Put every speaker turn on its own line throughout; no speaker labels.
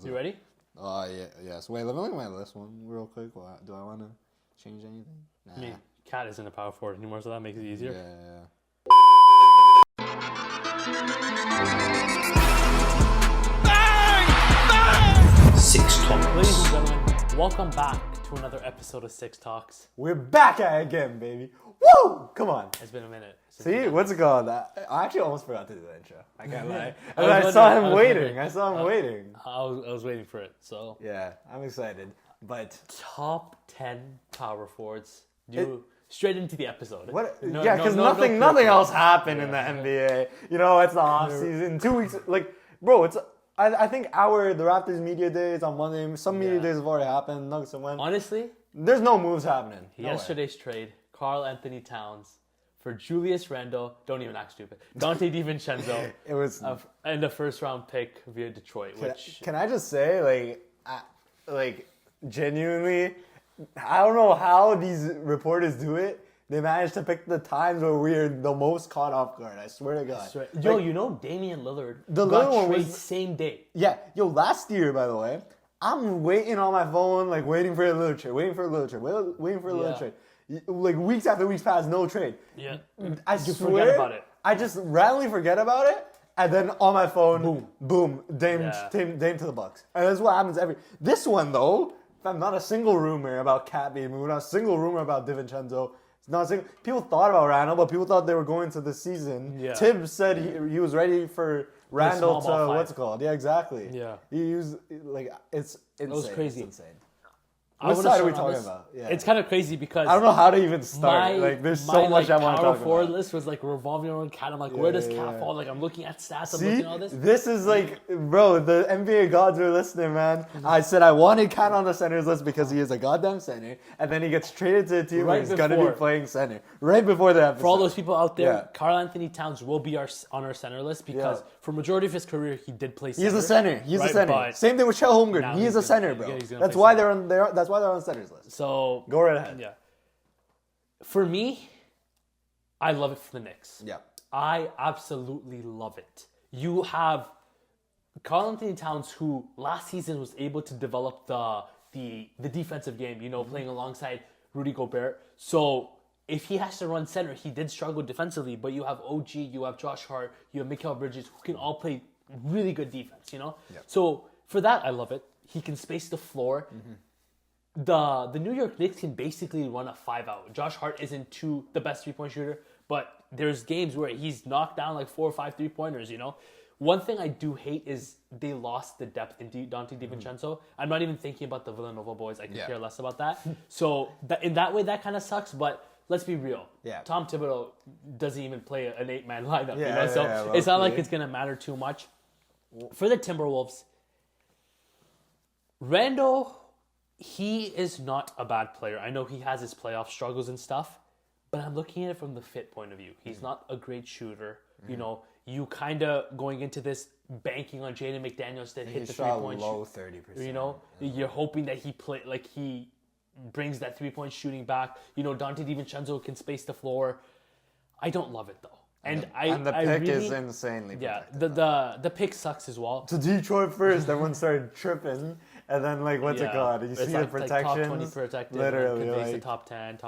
You ready?
Yes. Wait, let me look at my list one real quick. Do I want to change anything? Nah.
I mean, Cat isn't a power forward anymore, so that makes it easier.
Yeah.
Six Talks.
Ladies and gentlemen, welcome back to another episode of Six Talks.
We're back at it again, baby. Woo! Come on.
It's been a minute.
See, what's it called? I actually almost forgot to do the intro. I can't lie.
I
I saw him waiting. I
was waiting for it. So
Yeah, I'm excited. But
top 10 power forwards. Straight into the episode.
what?
No,
yeah, because
no
nothing else happened in the NBA. You know, it's the off season. 2 weeks, bro. It's. I think the Raptors media day is on Monday. Some media days have already happened. Nuggets and win.
Honestly,
There's no moves happening. No
yesterday's trade, Karl Anthony Towns for Julius Randle. Don't even act stupid. Dante DiVincenzo.
It was.
And a first round pick via Detroit.
Can I just say, genuinely, I don't know how these reporters do it. They managed to pick the times where we are the most caught off guard. I swear to God.
Yo, you know Damian Lillard
The
got
Lillard one
traded
was-
same day.
Yeah, last year, by the way, I'm waiting on my phone, waiting for a little trade, waiting for a little trade. Weeks after weeks pass, no trade.
Yeah.
I
You
swear,
forget about it.
I just randomly forget about it, and then on my phone, boom, Dame to the Bucks. And that's what happens This one, though, not a single rumor about Cat being moved, not a single rumor about DiVincenzo. People thought about Randall, but people thought they were going to the season.
Yeah.
Tibbs said he was ready for Randall
small ball
to
five.
what's it called? Yeah, exactly.
Yeah.
He used it's insane.
was crazy.
It's insane.
I
What
wanna
side are we
start on
talking
this.
about? Yeah.
It's kind of crazy because
I don't know how to even start. There's so much I want to
power
talk
forward
about.
list was revolving around Cat. I'm where does Cat
yeah.
fall? I'm looking at stats. I'm
See,
looking at all this.
this is bro, the NBA gods are listening, man. I said I wanted Cat on the centers list because he is a goddamn center, and then he gets traded to a team where he's gonna be playing center right before the episode.
For all those people out there,
Yeah.
Karl Anthony Towns will be on our center list because for majority of his career he did play center.
He's a center. He's a center.
But
Same thing with Shell Holmgren.
now
He's
he's
a
gonna-
center,
yeah,
bro.
he's gonna
That's
play
why
center.
That's why they're on centers list.
So
Go right ahead.
yeah. For me, I love it for the Knicks.
Yeah.
I absolutely love it. You have Karl Anthony Towns, who last season was able to develop the defensive game, playing alongside Rudy Gobert. So if he has to run center, he did struggle defensively, but you have OG, you have Josh Hart, you have Mikal Bridges, who can all play really good defense, So for that, I love it. He can space the floor. The New York Knicks can basically run a 5-out. Josh Hart isn't the best 3-point shooter, but there's games where he's knocked down 4 or 5 3-pointers, One thing I do hate is they lost the depth in Dante DiVincenzo. I'm not even thinking about the Villanova boys. I could care less about that. So in that way, that kind of sucks, but let's be real.
Yeah.
Tom Thibodeau doesn't even play an 8-man lineup,
Yeah,
so
yeah,
it's not
low-key.
like it's going to matter too much. For the Timberwolves, Randall, he is not a bad player. I know he has his playoff struggles and stuff, but I'm looking at it from the fit point of view. He's not a great shooter. You kind of going into this banking on Jaden McDaniels to hit the 3-point
low 30%.
You're hoping that he brings that 3-point shooting back. Dante DiVincenzo can space the floor. I don't love it though. And
the pick is insanely protected.
The pick sucks as well.
To Detroit first, everyone started tripping, and then what's it called? Did you see the protections?
Top 20 protected.
Literally,
Conveys the top 10.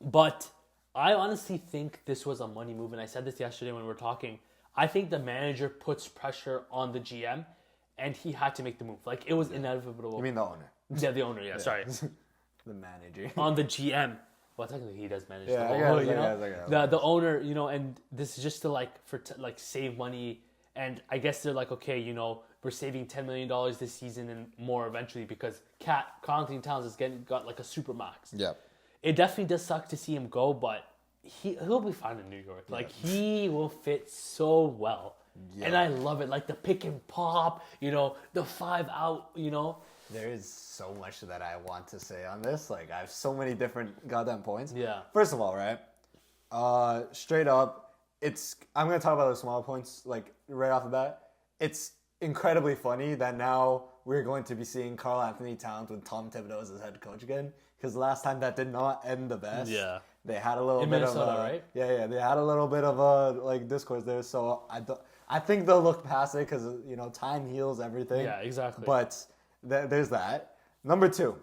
But I honestly think this was a money move, and I said this yesterday when we were talking. I think the manager puts pressure on the GM, and he had to make the move. It was inevitable.
You mean the owner?
Yeah, the owner. Yeah, sorry.
The manager.
On the GM. Well, technically he does manage
Yeah,
the
I
whole,
guess.
the owner, and this is just to save money, and I guess they're okay, we're saving $10 million this season and more eventually because Karl Anthony Towns has got a super max.
Yeah.
It definitely does suck to see him go, but he'll be fine in New York. He will fit so well, and I love it. The pick and pop, the 5-out,
There is so much that I want to say on this. I have so many different goddamn points.
Yeah.
First of all, right? Straight up, I'm gonna talk about the small points right off the bat. It's incredibly funny that now we're going to be seeing Karl Anthony Towns with Tom Thibodeau as his head coach again. Because last time that did not end the best.
Yeah.
They had a little
In
bit
Minnesota,
of
right?
Yeah. They had a little bit of a discourse there. So I think they'll look past it because, time heals everything.
Yeah, exactly.
But there's that. Number 2,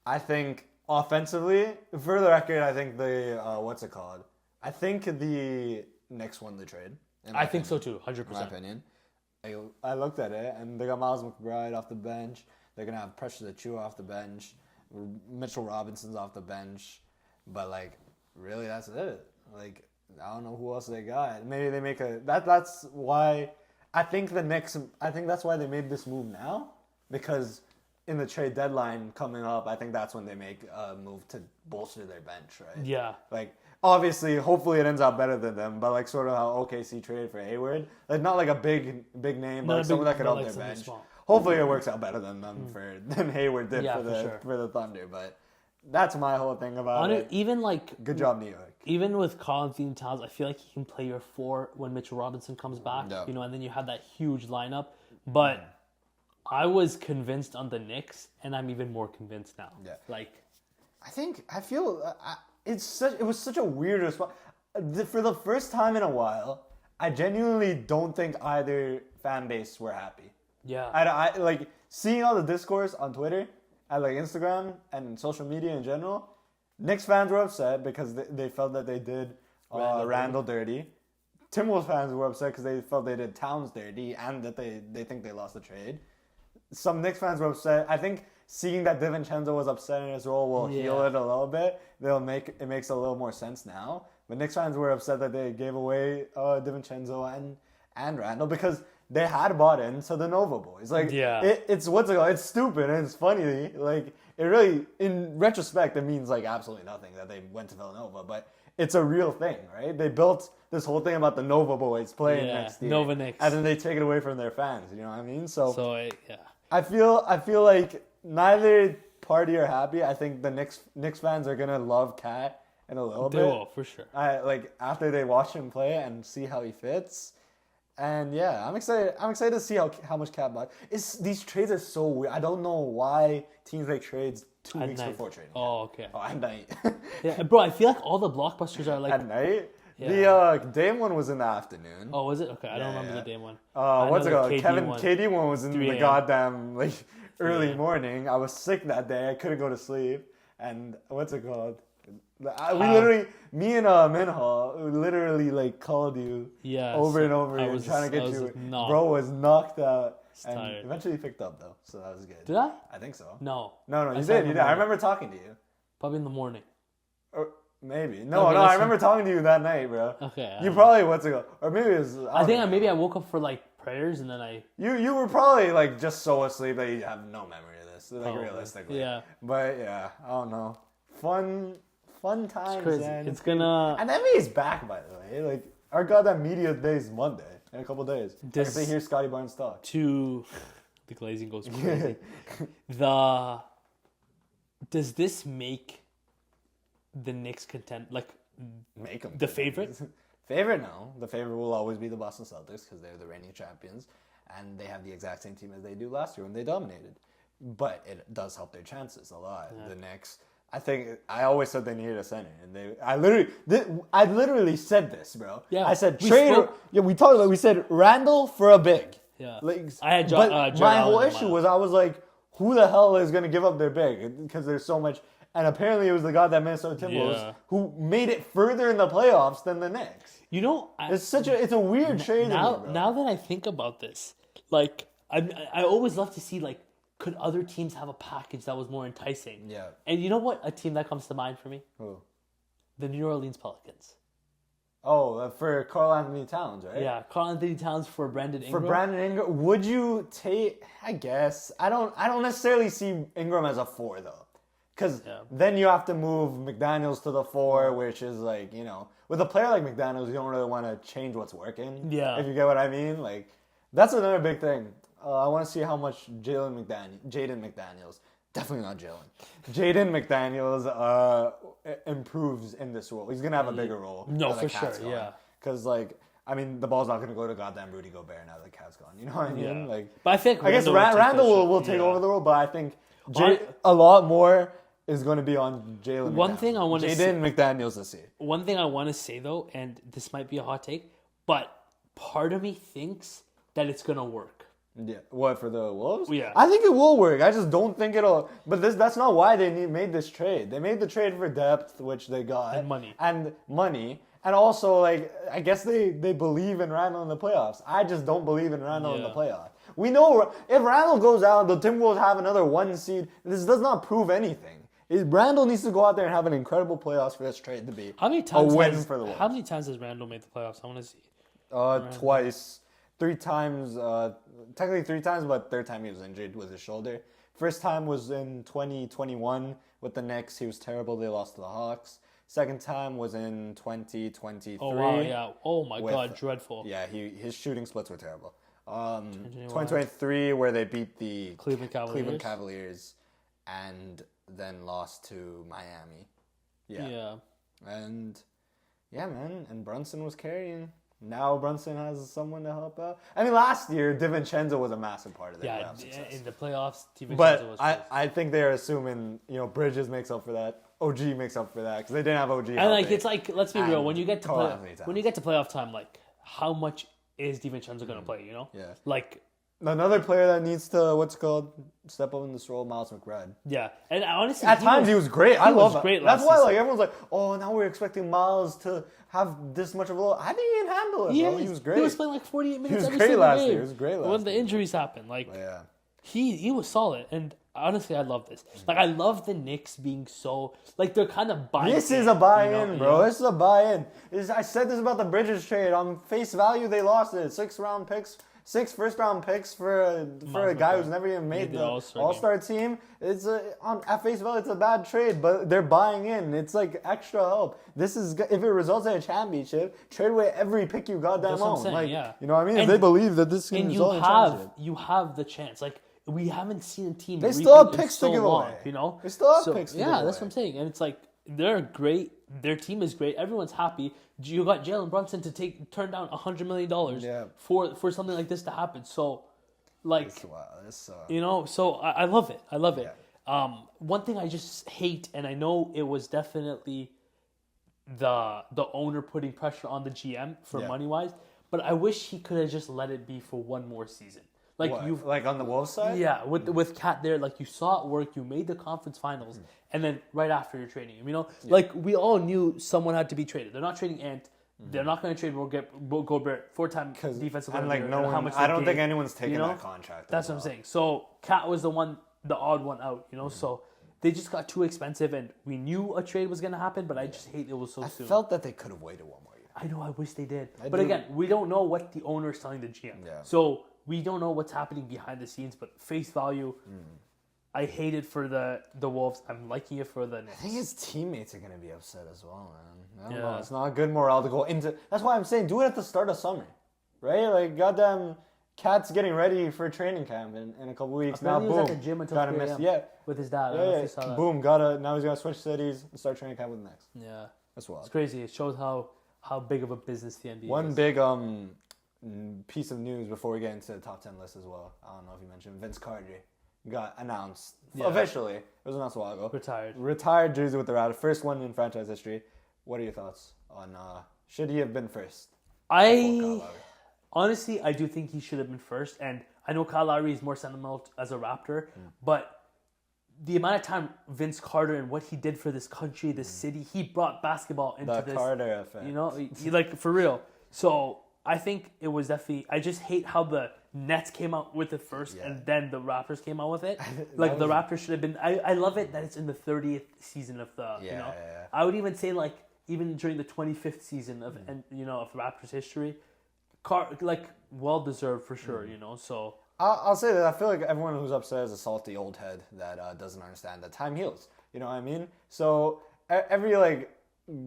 I think offensively, for the record, I think what's it called? I think the Knicks won the trade.
I think so too, 100%.
In my opinion. I looked at it, and they got Miles McBride off the bench. They're going to have Precious Achiuwa off the bench. Mitchell Robinson's off the bench. But, really, that's it. I don't know who else they got. Maybe they make that's why I think the Knicks, that's why they made this move now. Because in the trade deadline coming up, I think that's when they make a move to bolster their bench, right?
Yeah.
Obviously, hopefully it ends up better than them, but sort of how OKC traded for Hayward. Not a big name, but someone that could help their bench.
Small.
Hopefully it works out better than them than Hayward did for the Thunder. But that's my whole thing about it.
Even
good job, New York.
Even with Karl Anthony Towns, I feel like he can play your 4 when Mitchell Robinson comes back.
Yeah.
And then you have that huge lineup. But I was convinced on the Knicks, and I'm even more convinced now.
Yeah. It was such a weird response. For the first time in a while, I genuinely don't think either fan base were happy.
Yeah.
I seeing all the discourse on Twitter, at Instagram and social media in general. Knicks fans were upset because they felt that they did Randall dirty. Timberwolves fans were upset because they felt they did Towns dirty and that they think they lost the trade. Some Knicks fans were upset. I think seeing that DiVincenzo was upset in his role will heal it a little bit. It makes a little more sense now. But Knicks fans were upset that they gave away DiVincenzo and Randall because they had bought into the Nova boys. It's stupid and it's funny. It really, in retrospect, it means absolutely nothing that they went to Villanova. But it's a real thing, right? They built this whole thing about the Nova boys playing next year.
Nova Knicks.
And then they take it away from their fans. You know what I mean?
Yeah.
I feel like neither party are happy. I think the Knicks fans are gonna love Cat in a little bit.
They will, for sure.
After they watch him play and see how he fits. And yeah, I'm excited. I'm excited to see how much Cat bought. These trades are so weird. I don't know why teams make trades 2 weeks before trading.
Oh, okay.
Oh, at night.
Yeah, bro. I feel like all the blockbusters are
at night.
Yeah.
The Dame one was in the afternoon.
Oh, was it? Okay, I don't remember the Dame one.
What's it called? KD one was in the goddamn early
3
morning. I was sick that day. I couldn't go to sleep. And what's it called? Me and Minha literally called you over and over again trying to get you. Bro was knocked out. And
tired.
Eventually picked up though, so that was good.
Did I?
I think so.
No,
you did. I remember talking to you.
Probably in the morning.
Or maybe. I remember talking to you that night, bro.
Okay.
You probably or maybe it was.
I think maybe I woke up for prayers and then I.
You were probably just so asleep that you have no memory of this. Realistically.
Yeah.
But yeah, I don't know. Fun times.
It's crazy.
And
it's gonna.
And NBA's back, by the way. Our goddamn media day is Monday in a couple days. I can hear Scotty Barnes talk.
The glazing goes crazy. Does this make the Knicks content
make them
the favorite?
Favorite? No, the favorite will always be the Boston Celtics because they're the reigning champions, and they have the exact same team as they do last year when they dominated. But it does help their chances a lot. Yeah. The Knicks. I think I always said they needed a center, and I literally said this, bro.
Yeah,
I said trade. We talked about. We said Randall for a big.
Yeah,
I had my whole issue was I was like, who the hell is going to give up their big? Because there's so much, and apparently it was the goddamn Minnesota Timberwolves who made it further in the playoffs than the Knicks. It's a weird trade.
Now that I think about this, I always love to see could other teams have a package that was more enticing?
Yeah.
And you know what? A team that comes to mind for me?
Who?
The New Orleans Pelicans.
Oh, for Karl Anthony Towns, right?
Yeah, Karl Anthony Towns for Brandon Ingram.
For Brandon Ingram, would you take? I guess I don't necessarily see Ingram as a 4 though, because then you have to move McDaniels to the 4, which is with a player like McDaniels, you don't really want to change what's working.
Yeah.
If you get what I mean, that's another big thing. I want to see how much Jaden McDaniels, definitely not Jaden McDaniels improves in this role. He's going to have a bigger role.
No, for sure, yeah.
Because, the ball's not going to go to goddamn Rudy Gobert now that Cat's gone. You know what I mean?
Yeah. But I think
Randall will take over the role, but I think a lot more is going to be on Jaden
McDaniels to see.
McDaniels this year.
One thing I want to say, though, and this might be a hot take, but part of me thinks that it's gonna work.
Yeah. What, for the Wolves?
Yeah.
I think it will work. I just don't think it'll. But that's not why they made this trade. They made the trade for depth, which they got. And money. And also, like, I guess they believe in Randall in the playoffs. I just don't believe in Randall in the playoffs. We know if Randall goes out, the Timberwolves have another 1 seed. This does not prove anything. Randall needs to go out there and have an incredible playoffs for this trade to be a win for the Wolves.
How many times has Randall made the playoffs? I want to see.
Twice. 3 times. Technically 3 times, but third time he was injured with his shoulder. First time was in 2021 with the Knicks. He was terrible. They lost to the Hawks. Second time was in 2023.
Oh, wow, yeah. Oh, my God, dreadful.
Yeah, his shooting splits were terrible. 2023, where they beat the
Cleveland
Cavaliers and then lost to Miami. Yeah. And, yeah, man. And Brunson was carrying. Now Brunson has someone to help out. I mean, last year, DiVincenzo was a massive part of their playoff success.
In the playoffs, DiVincenzo was
But I think they're assuming, Bridges makes up for that. OG makes up for that because they didn't have OG.
And like it's like, let's be real, when you get to playoff time, like how much is DiVincenzo gonna play?
Yeah.
Like
another player that needs to step up in this role, Miles McBride.
Yeah, and honestly,
at times he was great. I love
great.
That's why like everyone's like, oh, now we're expecting Miles to have this much of a role. I think he can handle it. Bro. He was great.
He was playing like 48 minutes.
He was
every
great
single
last
game.
year. He was great last
when the injuries happened. Like
yeah.
He was solid, and honestly, I love this. Like, I love the Knicks being so like they're kind of buying.
This is a buy-in, bro. This is a buy-in. I said this about the Bridges trade. On face value, they lost it. 6 first-round picks for a guy who's never even made the All-Star team. It's at face value, it's a bad trade, but they're buying in. It's like extra help. This is if it results in a championship, trade away every pick you goddamn own. Like, you know what I mean? If they believe that this can result in a championship,
you have the chance. Like. We haven't seen a team.
They still have picks
so
to give
long,
away. They still have picks to give away.
Yeah, that's what I'm saying. And it's like they're great. Their team is great. Everyone's happy. You got Jalen Brunson to turn down $100 million for something like this to happen. So, like, so I love it. I love it. Yeah. One thing I just hate, and I know it was definitely the owner putting pressure on the GM for money wise, but I wish he could have just let it be for one more season.
Like on the Wolves side?
Yeah, with Cat there, like you saw it work, you made the conference finals, and then right after you're trading him, like we all knew someone had to be traded. They're not trading Ant. They're not going to trade Gobert, 4-time defensive player.
And like no one, I don't think anyone's taking that contract.
That's what I'm saying. So Cat was the odd one out, So they just got too expensive, and we knew a trade was going to happen, but I just hate it was so soon.
I felt that they could have waited one more year.
I know. I wish they did. But again, we don't know what the owner is telling the GM.
Yeah.
So we don't know what's happening behind the scenes, but face value, I hate it for the Wolves. I'm liking it for the Knicks.
I think his teammates are going to be upset as well, man. I don't know. It's not good morale to go into. That's why I'm saying do it at the start of summer, right? Like, goddamn, Cat's getting ready for training camp in a couple weeks.
Apparently
now, boom.
He was at the gym until 3 a.m. with his dad.
Yeah. Boom. Now he's got to switch cities and start training camp with the Knicks.
Yeah.
That's wild.
It's crazy. It shows how big of a business the NBA is.
One big piece of news before we get into the top 10 list as well. I don't know if you mentioned Vince Carter got announced officially. It was announced a while ago. Retired jersey with the Raptors. First one in franchise history. What are your thoughts on should he have been first?
Honestly, I do think he should have been first. And I know Kyle Lowry is more sentimental as a Raptor, but the amount of time Vince Carter and what he did for this country, this city, he brought basketball into this.
The Carter effect.
Like for real. So I think it was definitely. I just hate how the Nets came out with it first, and then the Raptors came out with it. Like the Raptors should have been. I love it that it's in the 30th season of the. I would even say like even during the 25th season of of Raptors history, well deserved for sure. So
I'll say that I feel like everyone who's upset is a salty old head that doesn't understand that time heals. You know what I mean? So every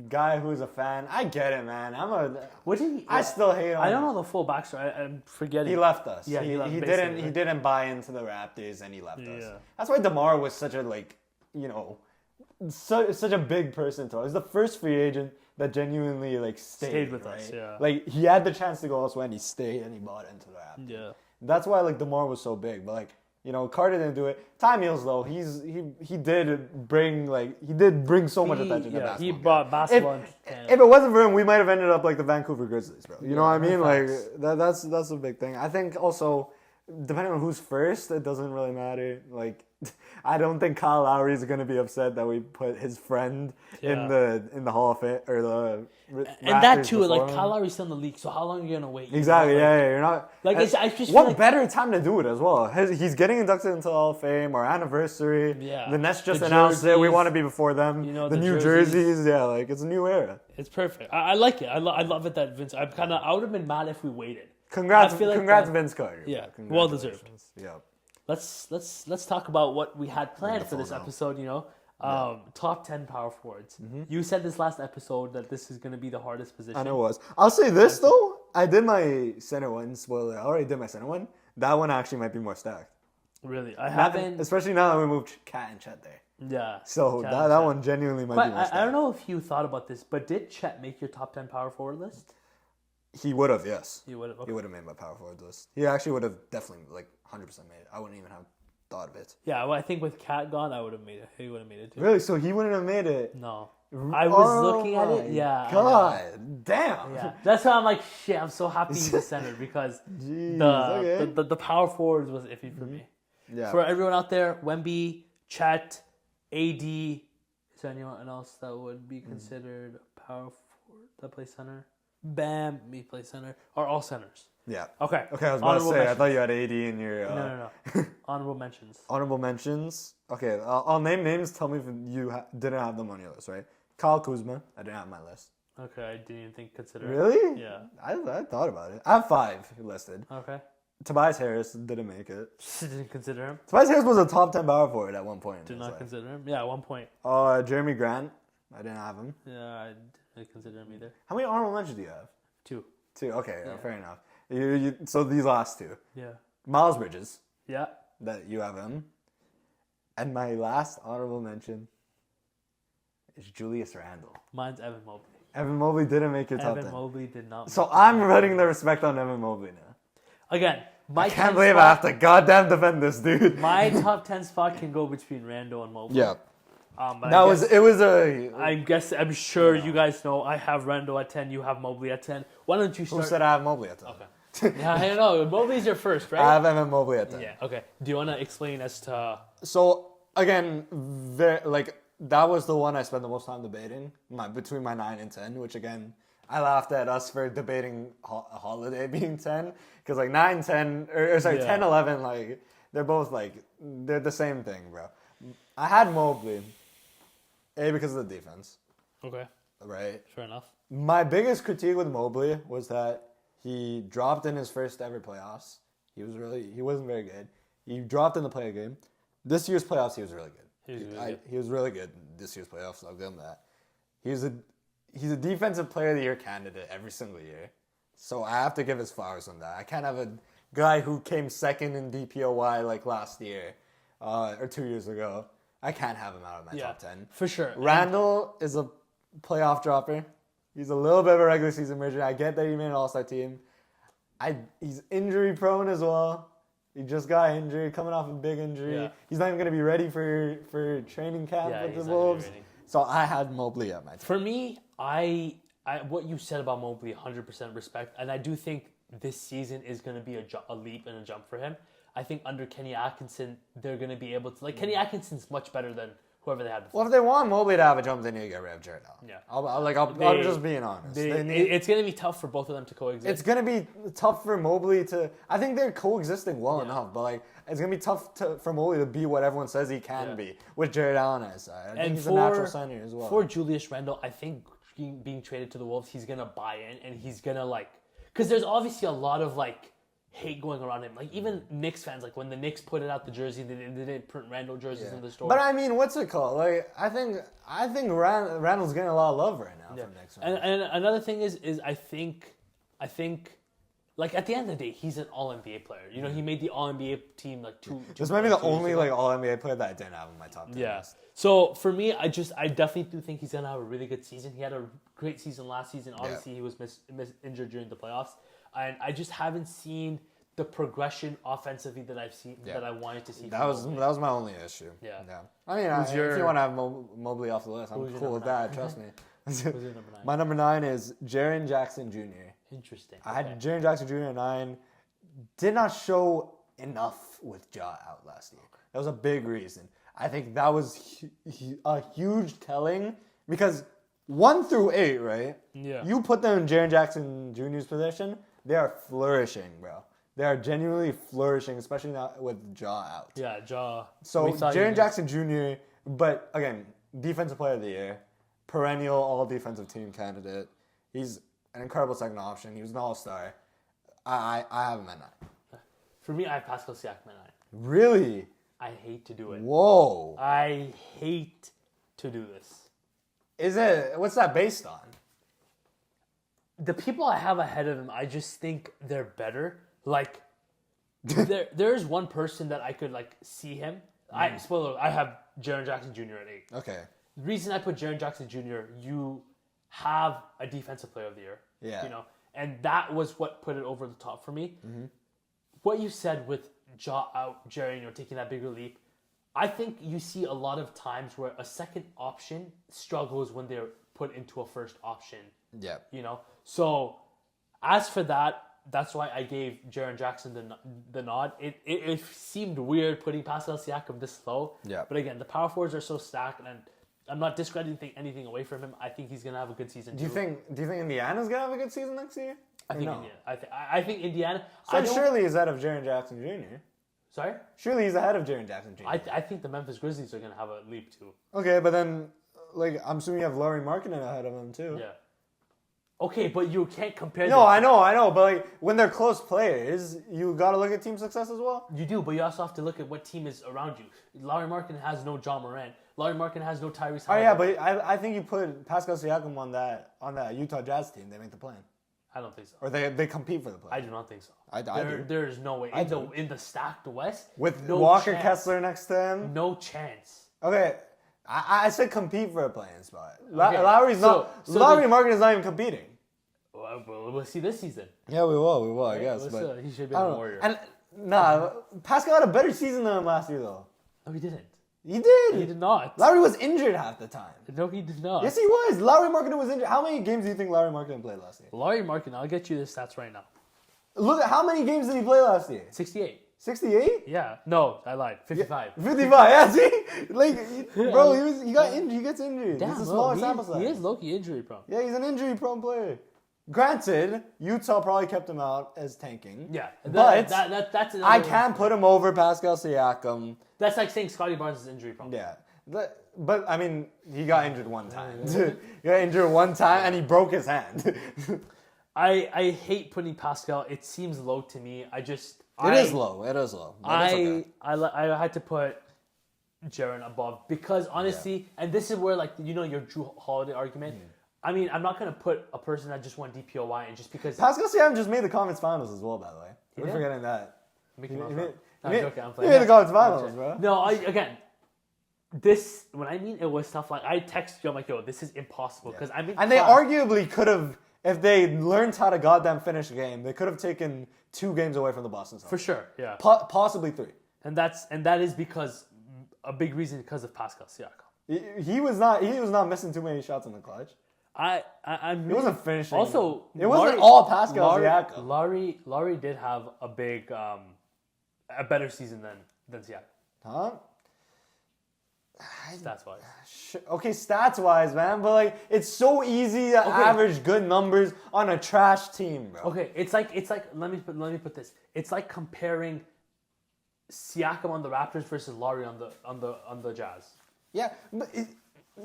guy who's a fan, I get it, man. I still hate him.
I don't know the full backstory. I'm forgetting.
He left us.
Yeah, he
didn't buy into the Raptors, and he left us. That's why DeMar was such a such a big person to us. He's the first free agent that genuinely stayed
with
right?
us. Yeah,
he had the chance to go elsewhere, and he stayed, and he bought into the Raptors.
Yeah,
that's why DeMar was so big. But Carter didn't do it. Ty Mills though, he did bring so much attention to basketball.
He brought basketball.
If it wasn't for him, we might have ended up like the Vancouver Grizzlies, bro. You know what I mean? Like that's a big thing. I think also, depending on who's first, it doesn't really matter. Like, I don't think Kyle Lowry is going to be upset that we put his friend in the Hall of Fame or the.
And that too, like Kyle Lowry's still in the league, so how long are you gonna wait?
Exactly, you're not.
Like, I just
what
feel like,
better time to do it as well? He's getting inducted into the Hall of Fame, our anniversary.
Yeah.
The Nets just
The
announced it. We
jerseys,
want to be before them. The new jerseys. Yeah, like it's a new era.
It's perfect. I like it. I love it that Vince. I would have been mad if we waited.
Congrats,
I feel like
congrats, Vince Carter.
Yeah, well deserved.
Yeah.
Let's talk about what we had planned for this
now.
episode. Top 10 power forwards. You said this last episode that this is going to be the hardest position.
I know it was. I'll say this though. I did my center one. Spoiler. I already did my center one. That one actually might be more stacked.
Really, I haven't.
Especially now that we moved Cat and Chet there.
Yeah.
So that one genuinely might be more stacked.
I don't know if you thought about this, but did Chet make your top 10 power forward list?
He would have, yes.
He would have. Okay.
He would have made my power forward list. He actually would have definitely 100% made it. I wouldn't even have thought of it.
Yeah, well, I think with Cat gone, I would have made it. He would have made it too.
Really? So he wouldn't have made it?
No. I was looking at it. Yeah.
God damn.
Yeah. That's why I'm like, shit. I'm so happy he's the center because the power forwards was iffy for me.
Yeah.
For everyone out there, Wemby, Chet, AD. Is there anyone else that would be considered power forward that plays center? Bam, me play center. Are all centers.
Yeah.
Okay.
Okay, I was about to say, I thought you had AD in your...
No. Honorable mentions.
Honorable mentions? Okay, I'll name names. Tell me if you didn't have them on your list, right? Kyle Kuzma. I didn't have my list.
Okay, I didn't even consider
Really?
it. Yeah.
I thought about it. I have 5 listed.
Okay.
Tobias Harris didn't make it.
Didn't consider him.
Tobias Harris was a top 10 power forward at one point.
Did not consider him. Yeah, at one point.
Jeremy Grant. I didn't have him.
Yeah, I didn't consider him either.
How many honorable mentions do you have?
2.
2. Okay, fair enough. So these last 2.
Yeah.
Miles Bridges.
Yeah.
That you have him. And my last honorable mention is Julius Randle.
Mine's Evan Mobley.
Evan Mobley didn't make your top 10.
Evan Mobley did not.
So I'm putting the respect on Evan Mobley now.
Again,
I can't believe I have to goddamn defend this dude.
My top 10 spot can go between Randle and Mobley.
Yeah.
But I'm sure you guys know I have Randle at 10, you have Mobley at 10. Why don't you start?
Who said I have Mobley at 10?
Okay. Yeah, I know. Mobley's your first, right?
I have Evan Mobley at 10.
Yeah, okay. Do you want to explain as to...
So, again, that was the one I spent the most time debating, between my 9 and 10, which, again, I laughed at us for debating Holiday being 10, because, 9, 10, 10, 11, they're both, they're the same thing, bro. I had Mobley, because of the defense.
Okay.
Right?
Fair enough.
My biggest critique with Mobley was that he dropped in his first ever playoffs. He wasn't very good. He dropped in the play game. This year's playoffs, he was really good. He was really good this year's playoffs. I'll give him that. He's a defensive player of the year candidate every single year. So I have to give his flowers on that. I can't have a guy who came second in DPOY last year or 2 years ago. I can't have him out of my top 10.
For sure.
Randle is a playoff dropper. He's a little bit of a regular season merger. I get that he made an all-star team. He's injury prone as well. He just got injured, coming off a big injury. Yeah. He's not even going to be ready for training camp with the Wolves. So I had Mobley at my team.
For me, what you said about Mobley, 100% respect. And I do think this season is going to be a leap and a jump for him. I think under Kenny Atkinson, they're going to be able to... Kenny Atkinson's much better than whoever they had before.
Well, if they want Mobley to have a jump, they need to get rid of Jared Allen.
Yeah.
I'm just being honest.
It's going to be tough for both of them to coexist.
It's going to be tough for Mobley to... I think they're coexisting well enough, but it's going to be tough for Mobley to be what everyone says he can be with Jared Allen on his side. I think he's a natural center as well.
For Julius Randle, I think being traded to the Wolves, he's going to buy in and he's going to because there's obviously a lot of hate going around him. Even Knicks fans, when the Knicks put it out the jersey, they didn't print Randle jerseys in the store.
But I mean, what's it called? I think Randle's getting a lot of love right now from Knicks fans.
And another thing is I think at the end of the day, he's an All-NBA player. He made the All-NBA team two.
This might be the only All-NBA player that I didn't have in my top 10 list.
So for me, I definitely do think he's gonna have a really good season. He had a great season last season. Obviously, he was injured during the playoffs. And I just haven't seen the progression offensively that I've seen that I wanted to see.
That was my only issue.
Yeah.
I mean, if you want to have Mobley off the list, I'm cool with that. Trust me.
Who's your number 9?
My number 9 is Jaren Jackson Jr.
Interesting.
I had Jaren Jackson Jr. at 9. Did not show enough with Ja out last year. That was a big reason. I think that was a huge telling because 1 through 8, right?
Yeah.
You put them in Jaren Jackson Jr.'s position, they are flourishing, bro. They are genuinely flourishing, especially now with Ja out.
Yeah, Ja.
So Jaren Jackson Jr., but again, Defensive Player of the Year, perennial All-Defensive Team candidate. He's an incredible second option. He was an All-Star. I have him at 9.
For me, I have Pascal Siakam at 9.
Really?
I hate to do it.
Whoa.
I hate to do this.
What's that based on?
The people I have ahead of him, I just think they're better. Like, there's one person that I could, like, see him. I have Jaren Jackson Jr. at 8.
Okay.
The reason I put Jaren Jackson Jr., you have a Defensive Player of the Year.
Yeah.
You know, and that was what put it over the top for me. Mm-hmm. What you said with Ja out, Jaren, taking that bigger leap, I think you see a lot of times where a second option struggles when they're put into a first option.
Yeah.
So as for that, that's why I gave Jaren Jackson the nod. It seemed weird putting Pascal Siakam this low.
Yeah.
But again, the power forwards are so stacked, and I'm not discrediting anything away from him. I think he's gonna have a good season. Do you
think Indiana's gonna have a good season next year?
I think Indiana.
So surely he's ahead of Jaren Jackson Jr.
Sorry?
Surely he's ahead of Jaren Jackson Jr.
I think the Memphis Grizzlies are gonna have a leap too.
Okay, but then I'm assuming you have Lauri Markkanen ahead of him too.
Yeah. Okay, but you can't compare.
No, I know, but when they're close players, you gotta look at team success as well.
You do, but you also have to look at what team is around you. Lauri Markkanen has no John Morant. Lauri Markkanen has no Tyrese Halliburton.
Oh yeah, but I think you put Pascal Siakam on that Utah Jazz team. They make the plan.
I don't think so.
Or they compete for the play.
I do not think so.
I do.
There is no way. In the stacked West,
with
no
Walker
chance.
Kessler next to him.
No chance.
Okay, I said compete for a playing spot.
Okay.
Lauri Markkanen is not even competing.
We'll see this season.
Yeah, we will. I guess.
But he should be a Warrior.
And Pascal had a better season than him last year, though.
No, he didn't.
He did.
He did not.
Lauri was injured half the time.
No, he did not.
Yes, he was. Lauri Markkanen was injured. How many games do you think Lauri Markkanen played last year?
Lauri Markkanen, I'll get you the stats right now.
Look at how many games did he play last year?
68.
68?
Yeah. No, I lied. 55.
55. Yeah, see? Bro, he got injured. He gets injured.
Damn,
it's a smaller sample size.
He is low-key injury prone.
Yeah, he's an injury-prone player. Granted, Utah probably kept him out as tanking.
Yeah.
But
that's
I can't put him over Pascal Siakam.
That's like saying Scotty Barnes is injury prone.
Yeah. But, I mean, he got injured one time. He got injured one time, and he broke his hand.
I hate putting Pascal. It seems low to me. It is low.
I
had to put Jaren above because honestly, and this is where your Drew Holiday argument. I mean, I'm not gonna put a person that just won DPOY and just because
Pascal Siakam just made the conference finals as well. By the way, we're forgetting that.
I'm joking.
I'm playing. He made the conference finals, bro.
No, when I mean it was tough. Like I text you, I'm like, yo, this is impossible because I mean,
and they arguably could have. If they learned how to goddamn finish a game, they could have taken 2 games away from the Boston Celtics.
For sure, yeah.
Possibly 3.
And that is because a big reason because of Pascal Siakam.
He was not missing too many shots in the clutch.
He
wasn't finishing.
Also,
it wasn't all Pascal Siakam.
Laurie did have a big, a better season than Siakam.
Huh?
Stats wise.
Okay, stats wise, man, but it's so easy to average good numbers on a trash team, bro.
Okay, it's like let me put this. It's like comparing Siakam on the Raptors versus Laurie on the Jazz.
Yeah, but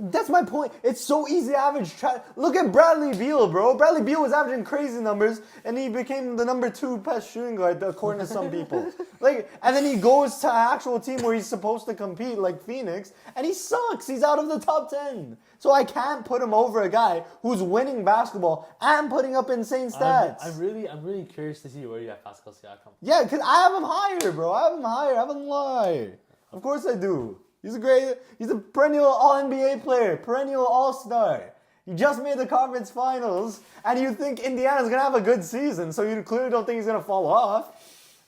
that's my point. It's so easy to average trash. Look at Bradley Beal, bro. Bradley Beal was averaging crazy numbers, and he became the number 2 best shooting guard according to some people. And then he goes to an actual team where he's supposed to compete, like Phoenix, and he sucks. He's out of the top 10. So I can't put him over a guy who's winning basketball and putting up insane stats.
I'm really curious to see where you have Pascal Siakam.
Yeah, because I have him higher, bro. I haven't lied. Of course I do. He's a perennial All-NBA player, perennial All-Star. He just made the conference finals, and you think Indiana's going to have a good season, so you clearly don't think he's going to fall off.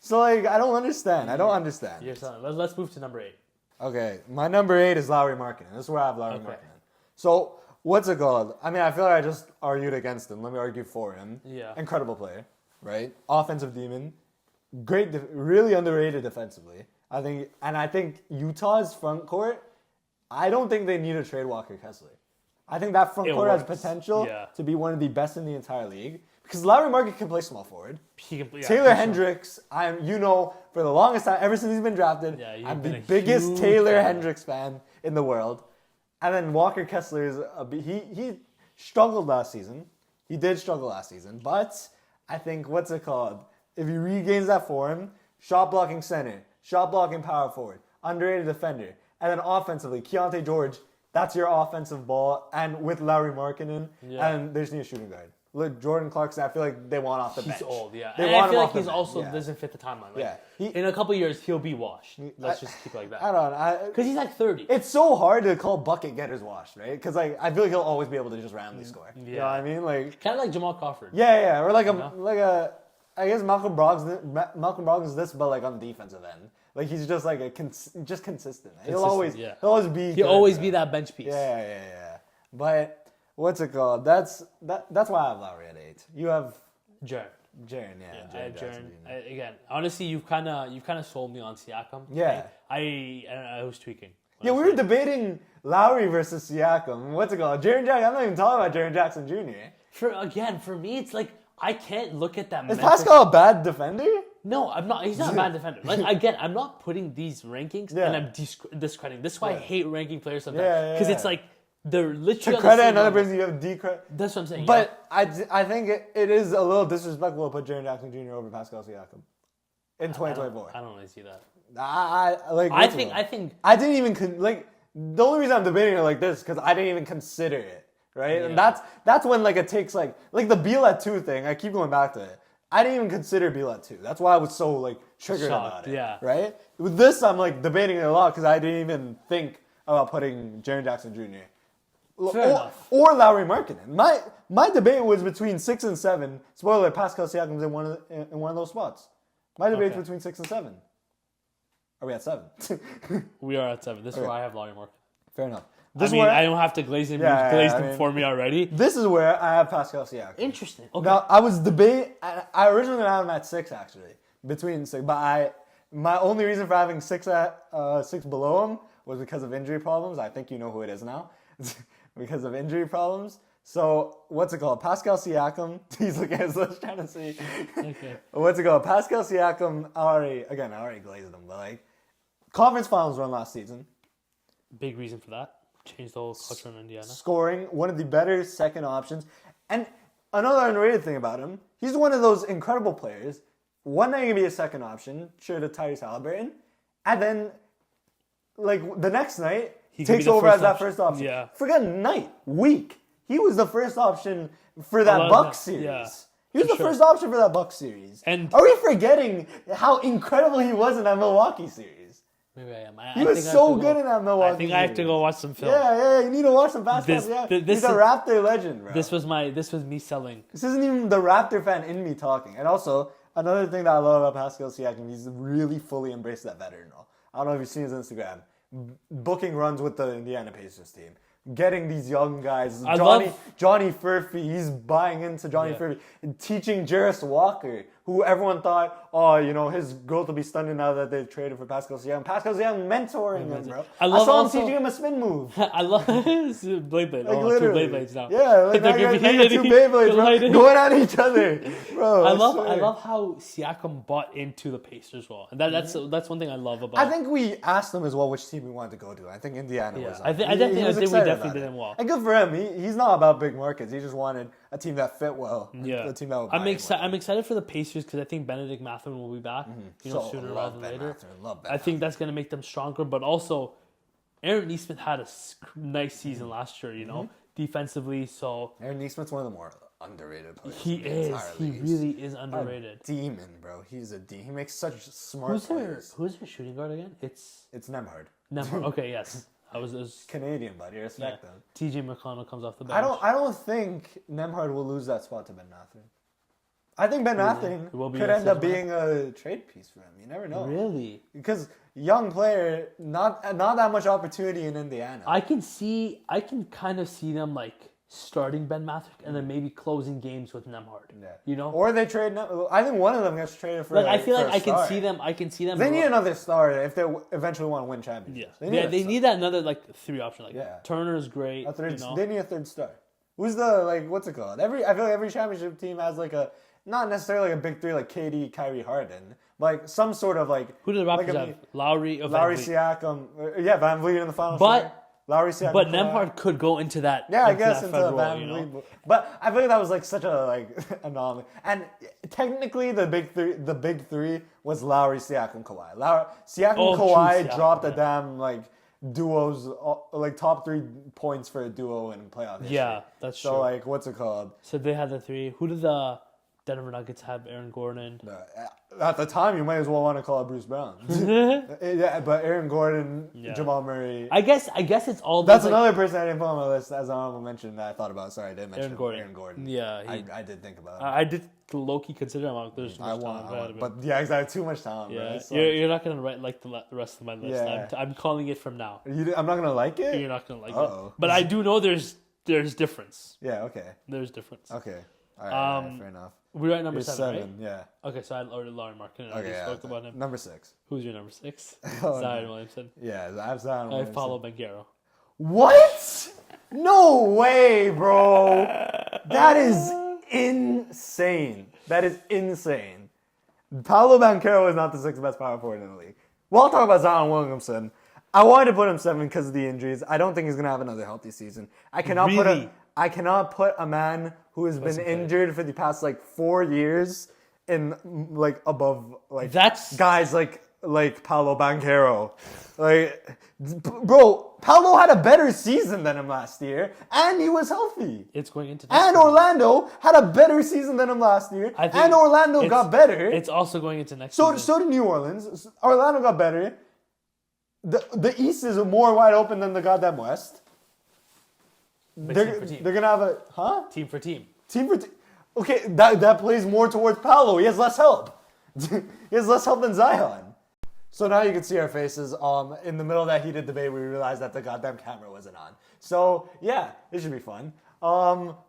So like, I don't understand. I don't understand.
You're telling. Let's move to number 8.
Okay, my number 8 is Lauri Markkinen. This is where I have Lauri
Okay.
Markkinen. So what's it called? I mean, I feel like I just argued against him. Let me argue for him.
Yeah.
Incredible player, right? Offensive demon, great, really underrated defensively. I think Utah's front court. I don't think they need to trade Walker Kessler. I think that front court has potential to be one of the best in the entire league because Lauri Markkinen can play small forward. Taylor Hendricks, for the longest time, ever since he's been drafted, I'm the biggest Taylor Hendricks fan in the world. And then Walker Kessler is he struggled last season. He did struggle last season, but I think if he regains that form, shot blocking center, shot blocking power forward, underrated defender, and then offensively, Keontae George, that's your offensive ball, and with Lauri Markkinen, and they just need a shooting guard. Look, Jordan Clarkson, I feel like they want off the bench.
He's old, yeah.
They
and
want
I feel
him
like
off
he's
the
also
bench.
doesn't fit the timeline. Like,
Yeah.
In a couple of years, he'll be washed. Let's just keep it like that.
I don't know.
Because he's like 30.
It's so hard to call bucket getters washed, right? Because like I feel like he'll always be able to just randomly score. You know what I mean? Like
kind of like Jamal Crawford.
Yeah, or like I guess Malcolm Brogdon is this, but like on the defensive end, like he's just like just consistent. He'll always be.
He'll always be that bench piece.
Yeah. But what's it called? That's why I have Lowry at 8. You have
Jaren.
Jaren.
Again, honestly, you've kind of sold me on Siakam.
Yeah.
I was tweaking.
Yeah, we were debating Lowry versus Siakam. What's it called? Jaren Jackson. I'm not even talking about Jaren Jackson Jr.
For me, it's like I can't look at that.
Is Pascal a bad defender?
No, I'm not. He's not a bad defender. Like again, I'm not putting these rankings and I'm discrediting. This is why I hate ranking players sometimes because it's like they're literally
to credit another person, you have decredit.
That's what I'm saying.
But I think it is a little disrespectful to put Jaren Jackson Jr. over Pascal Siakam in 2024.
I don't really see that.
I think I didn't even the only reason I'm debating it like this because I didn't even consider it, right? Yeah. And that's when like it takes like the Beal at 2 thing. I keep going back to it. I didn't even consider Beal at 2. That's why I was so like triggered about it. Yeah. Right. With this, I'm like debating it a lot because I didn't even think about putting Jaren Jackson Jr. Or Lauri Markkinen. My debate was between 6 and 7. Spoiler: Pascal Siakam's in one of those spots. My debate's between 6 and 7. Are we at 7?
We are at 7. This is where I have Lauri Markkinen.
Fair enough.
I don't have to glaze him. Glazed him for me already.
This is where I have Pascal Siakam.
Interesting. Okay.
Now I was I originally had him at 6 actually, between 6. But my only reason for having 6 below him was because of injury problems. I think you know who it is now. Because of injury problems. So, what's it called? Pascal Siakam. He's looking at his list trying to see. Okay. What's it called? Pascal Siakam. I already glazed him. But, like, conference finals run last season.
Big reason for that. Changed the whole culture in Indiana.
Scoring. One of the better second options. And another underrated thing about him, he's one of those incredible players. One night he can be a second option. Sure, to Tyrese Halliburton. And then, like, the next night, he takes over as that first option.
Yeah.
Forget week. He was the first option for that Bucks series.
Yeah,
he was the first option for that Bucks series. And are we forgetting how incredible he was in that Milwaukee series?
Maybe I am.
He was so good in that Milwaukee series.
I think I have to go watch some film.
Yeah, you need to watch some basketball. He's a Raptor legend, bro.
This was me selling.
This isn't even the Raptor fan in me talking. And also, another thing that I love about Pascal Siakam, he's really fully embraced that veteran role. I don't know if you've seen his Instagram. Booking runs with the Indiana Pacers team. Getting these young guys. Johnny Furphy, he's buying into Johnny Furphy. And teaching Jarris Walker, who everyone thought, his growth will be stunning now that they've traded for Pascal Siakam. Pascal Siakam mentoring him, bro. I saw him teaching him a spin move.
I love Blade. Like 2 Blade Blades now.
Yeah, like they're 2 Beyblades, bro. Going at each other. Bro,
I love how Siakam bought into the Pacers well. And that's one thing I love about
I think we asked him as well which team we wanted to go to. I think Indiana was on.
I think we definitely did him well.
And good for him. He's not about big markets. He just wanted a team that fit well.
Yeah.
A team that would
I'm excited for the Pacers because I think Benedict Mathurin will be back. Sooner rather than later. I think that's going to make them stronger. But also, Aaron Nesmith had a nice season last year. Defensively. So
Aaron Nesmith's one of the more underrated players.
He is. He really is underrated.
A demon, bro. He's a demon. He makes such smart plays.
Who's their shooting guard again? It's
Nembhard.
Okay, yes. I was
Canadian, buddy. Respect them.
TJ McConnell comes off the bench.
I don't think Nembhard will lose that spot to Ben Mathurin. I think Ben Mathurin
Will be
could
a
end up
second
being a trade piece for him. You never know.
Really?
Because young player, not that much opportunity in Indiana.
I can kind of see them like starting Ben Mathurin and then maybe closing games with Nemhard.
Yeah.
You know?
Or they trade. I think one of them gets traded for.
Like I feel
for
like
a
I can
star.
see them. I can see them.
They need another star if they eventually want to win championships.
Yeah, they need that another like 3 option. Like
Yeah.
Turner's great.
A third,
you know?
They need a third star. Who's the like? What's it called? I feel like every championship team has like a not necessarily like a big three like KD, Kyrie, Harden, but like some sort of like.
Who do the Raptors have? Lowry,
Lowry,
Van Vliet.
Siakam. Yeah, Van Vliet in the finals.
But
Lowry, Siakam.
but
Kawhi.
Nemhard could go into that.
Yeah, I guess into
that
the
Fed
Van
role, you
Vliet.
know?
But I feel like that was like such a like anomaly. And technically, the big three was Lowry, Siakam, Kawhi. Siakam,
Oh, true,
Kawhi
Siakam,
dropped a
yeah.
damn like duos, like top 3 points for a duo in playoff history.
Yeah, that's
So
true.
like, what's it called?
So they had the 3. Who did the Denver Nuggets have? Aaron Gordon.
At the time, you might as well want to call it Bruce Brown. Yeah, but Aaron Gordon,
Yeah.
Jamal Murray.
I guess it's all.
That's
those, like,
another person I didn't put on my list as an honorable mention that I thought about. Sorry, I didn't mention
Aaron Gordon. Yeah,
I did think about it.
I did low-key consider him. There's too
I
much
want,
talent,
but yeah, exactly. Too much talent.
yeah,
Bro. It's
you're not gonna write like the rest of my list.
Yeah.
I'm calling it from now.
I'm not gonna like it.
You're not gonna like
Uh-oh.
it, but I do know there's difference.
Yeah. Okay.
There's difference.
Okay. All right. All right,
Um,
fair enough.
We're at number
You're
7, right?
7. Yeah.
Okay, so I already Laurie Markkinen. I
Okay.
just
Yeah.
spoke about him.
Number 6.
Who's your number 6?
Oh,
Zion
no.
Williamson.
Yeah, I have Zion.
I have
Williamson.
Paolo Banchero.
What? No way, bro. That is insane. That is insane. Paolo Banchero is not the 6th best power forward in the league. We'll talk about Zion Williamson. I wanted to put him 7 because of the injuries. I don't think he's gonna have another healthy season. I cannot
Really?
put a man who has been injured for the past like 4 years in like above like
That's-
guys like Paolo Banchero. Like, bro, Paolo had a better season than him last year, and he was healthy.
It's going into
And Orlando had a better season than him last year,
I think
and Orlando
it's-
got better.
It's also going into next
So
season.
did New Orleans. Orlando got better. The East is more wide open than the goddamn West.
But
They're,
team for team.
they're gonna have a
Team for team.
team for team. Okay, that plays more towards Paolo. He has less help. He has less help than Zion. So now you can see our faces. In the middle of that heated debate, we realized that the goddamn camera wasn't on. So yeah, it should be fun.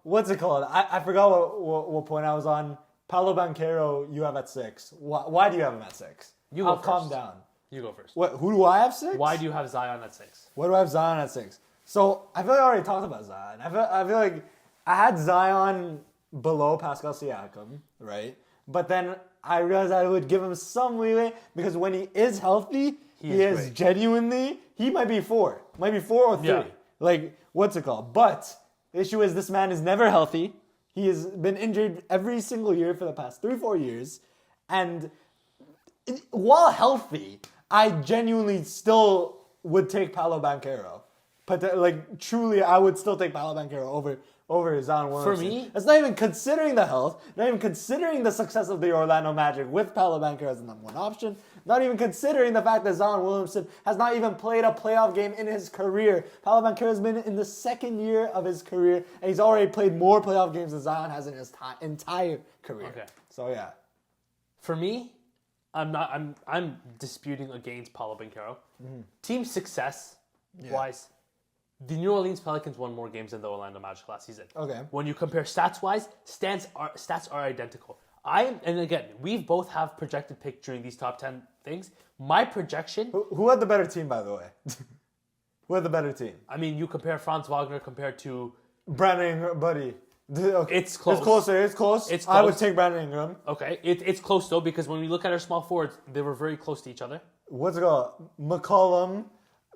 What's it called? I forgot what point I was on. Paolo Banchero, you have at 6. Why do you have him at 6?
You go
Calm
first.
down.
You go first.
What? Who do I have 6?
Why do you have Zion at 6?
Why do I have Zion at 6? So I feel like I already talked about Zion. I feel like I had Zion below Pascal Siakam, right? But then I realized I would give him some leeway because when he is healthy, he is
great.
genuinely, he might be 4. Might be 4 or 3.
Yeah.
Like, what's it called? But the issue is this man is never healthy. He has been injured every single year for the past 3-4 years. And while healthy, I genuinely still would take Paolo Banchero. But like truly, I would still take Paolo Banchero over Zion Williamson.
me?
That's not even considering the health, not even considering the success of the Orlando Magic with Paolo Banchero as the number 1 option, not even considering the fact that Zion Williamson has not even played a playoff game in his career. Paolo Banchero has been in the 2nd year of his career, and he's already played more playoff games than Zion has in his entire career.
Okay.
So yeah.
For me, I'm disputing against Paolo Banchero.
Mm-hmm.
Team success wise, the New Orleans Pelicans won more games than the Orlando Magic last season.
Okay.
When you compare stats wise, stats are identical. And again, we've both have projected pick during these top 10 things. My projection,
Who had the better team, by the way? Who had the better team?
I mean, you compare Franz Wagner compared to
Brandon Ingram, buddy. Okay.
It's close.
It's closer. It's close.
It's
I would
close.
take Brandon Ingram.
okay, it's close though because when we look at our small forwards, they were very close to each other.
What's it called? McCollum,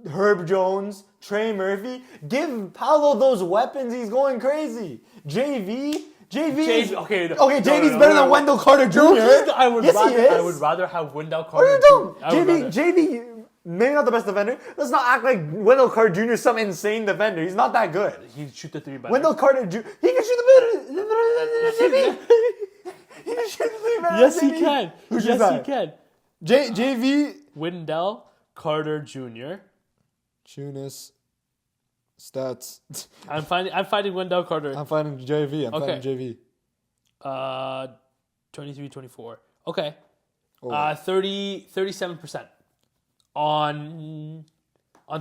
Herb Jones, Trey Murphy. Give Paolo those weapons. He's going crazy. JV.
JV, okay,
JV's better than Wendell Carter Jr.
I would
yes,
rather,
he is.
I would rather have Wendell
What
Carter.
are you
I would
doing?
rather-
JV, maybe not the best defender. Let's not act like Wendell Carter Jr. is some insane defender. He's not that good.
He'd shoot the 3 better.
Wendell Carter Jr. He can shoot the better. He can shoot the 3 better.
Yes,
than
he
JV.
can.
Who's
Yes,
that?
he can.
JV.
Wendell Carter Jr.
Tunis. Stats.
I'm finding Wendell Carter.
I'm finding JV. I'm
Okay.
finding JV.
23, 24. Okay.
Oh.
37% on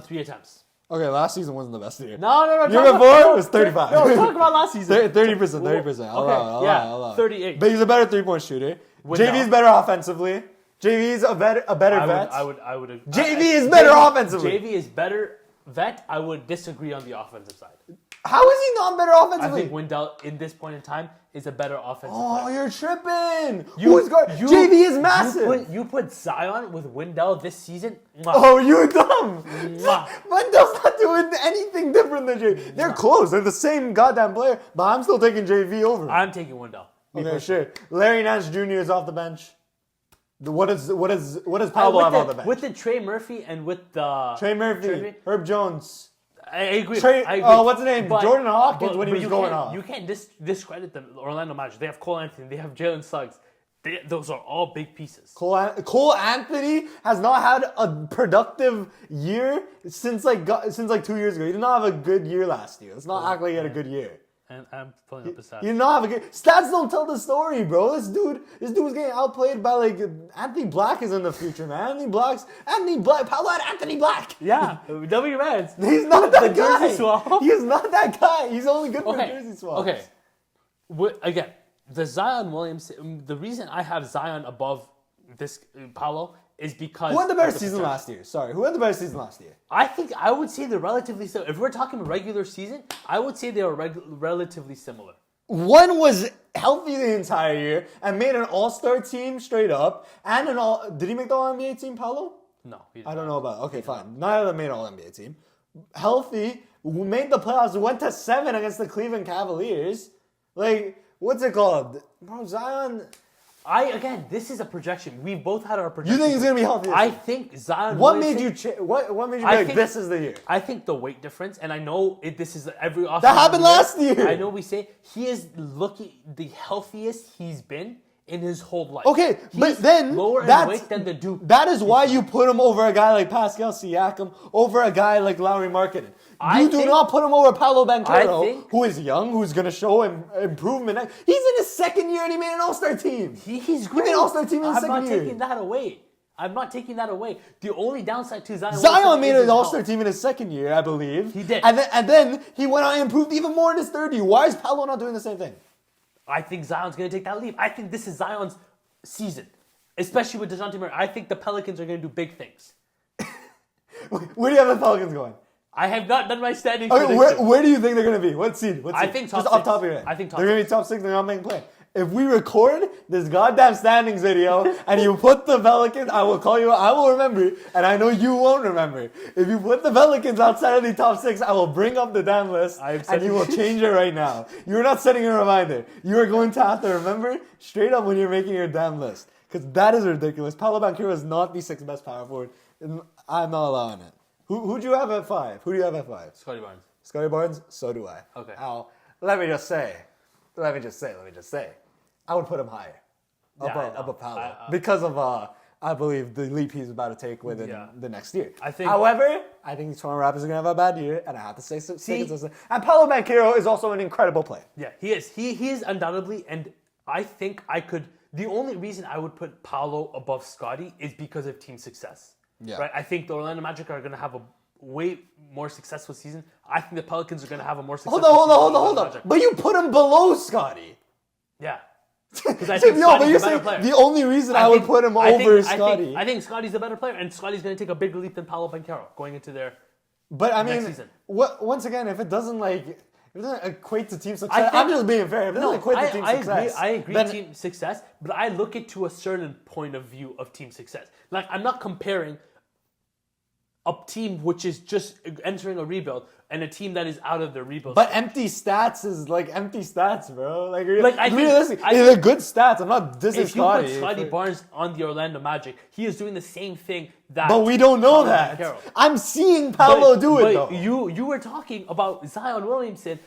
3 attempts.
Okay, last season wasn't the best year.
No.
Year before was 35.
No, talk about last season.
30%. I'll allow.
38.
But he's a better 3-point shooter.
Wendell.
JV's better offensively. JV's a better vet.
I would.
JV is better offensively.
JV is better vet. I would disagree on the offensive side.
How is he not better
I
offensively?
think Wendell, in this point in time, is a better offensive
Oh,
player.
you're tripping. JV is massive.
You put Zion with Wendell this season. Mwah.
Oh, you're dumb.
Mwah.
Wendell's not doing anything different than JV. They're close. They're the same goddamn player, but I'm still taking JV over.
I'm taking Wendell.
Okay, sure. Larry Nance Jr. is off the bench. What does Paolo have on the bench?
With the Trey Murphy and with the
Trey Murphy, Herb Jones.
I agree.
What's his name? Jordan Hawkins when he was going off.
You can't discredit the Orlando Magic. They have Cole Anthony. They have Jalen Suggs. Those are all big pieces.
Cole Anthony has not had a productive year since like 2 years ago. He did not have a good year last year. Let's not act like he had a good year.
And I'm pulling up his stats.
You did not have a good stats. Don't tell the story, bro. This dude was getting outplayed by like Anthony Black is in the future, man. Anthony Black. Paolo had Anthony Black.
Yeah, W Reds.
He's not that
The
guy.
jersey swap.
He's not that guy. He's only good for jersey swaps.
Okay. Again, the Zion Williamson. The reason I have Zion above this Paolo is because
Who had the better season last year? Sorry, who had the better season last year?
I would say they're relatively similar. If we're talking regular season, I would say they are relatively similar.
One was healthy the entire year and made an all-star team straight up. And did he make the all-NBA team, Paolo?
No, he did
I don't
not.
know about it. Okay, fine. Neither of them made all-NBA team. Healthy, made the playoffs, went to 7 against the Cleveland Cavaliers. Like, what's it called? Bro, Zion...
This is a projection. We both had our projection.
You think he's gonna be healthy?
I think Zion.
What made you be like, this is the year?
I think the weight difference, and I know this is every offseason.
That happened last year.
I know we say he is looking the healthiest he's been in his whole life.
Okay,
He's
but then
lower in weight than the Duke.
That is why you put him over a guy like Pascal Siakam, over a guy like Lowry Markkanen. You do not put him over Paolo Banchero, who is young, who's going to show him improvement. He's in his second year and he made an all-star team.
He's great.
He made an all-star team in his second year.
I'm not taking that away. The only downside to
Zion made an all-star team in his second year, I believe.
He did.
And then he went out and improved even more in his third year. Why is Paolo not doing the same thing?
I think Zion's going to take that leap. I think this is Zion's season, especially with DeJounte Murray. I think the Pelicans are going to do big things.
Where do you have the Pelicans going?
I have not done my standings.
Okay, where do you think they're going to be? What seed?
I think top
Just
6.
off top of your head.
I think top
they're going to be top 6. They're not making play. If we record this goddamn standings video and you put the Pelicans, I will call you. I will remember, and I know you won't remember. If you put the Pelicans outside of the top 6, I will bring up the damn list and you will change it right now. You're not setting a reminder. You are going to have to remember straight up when you're making your damn list, because that is ridiculous. Paolo Banchero is not the 6th best power forward. I'm not allowing it. Who do you have at 5? Who do you have at 5?
Scotty Barnes.
Scotty Barnes? So do I.
Okay.
Now, let me just say. I would put him higher. Above Paolo. Because of, I believe, the leap he's about to take within the next year. However, I think the Toronto Raptors are going to have a bad year, and I have to stay consistent. And Paolo Banchero is also an incredible player.
Yeah, he is. He is undoubtedly, and I think I could... The only reason I would put Paolo above Scotty is because of team success.
Yeah.
Right? I think the Orlando Magic are going to have a way more successful season. I think the Pelicans are going to have a more successful season.
Hold on. But you put him below Scotty.
Yeah. Because I think Scotty's a better player.
The only reason I would put him over Scotty.
I think Scotty's a better player, and Scotty's going to take a bigger leap than Paolo Banchero going into their next season.
Once again, if it doesn't equate to team success, I'm just being fair. If it doesn't equate to team success,
I agree team success, but I look it to a certain point of view of team success. Like, I'm not comparing a team which is just entering a rebuild and a team that is out of the rebuild.
But empty stats is like empty stats, bro.
Realistically,
they're good stats. I'm not dissing Scotty.
If you put Scotty Barnes on the Orlando Magic, he is doing the same thing that.
But we don't know that. I'm seeing Paolo do it though.
You were talking about Zion Williamson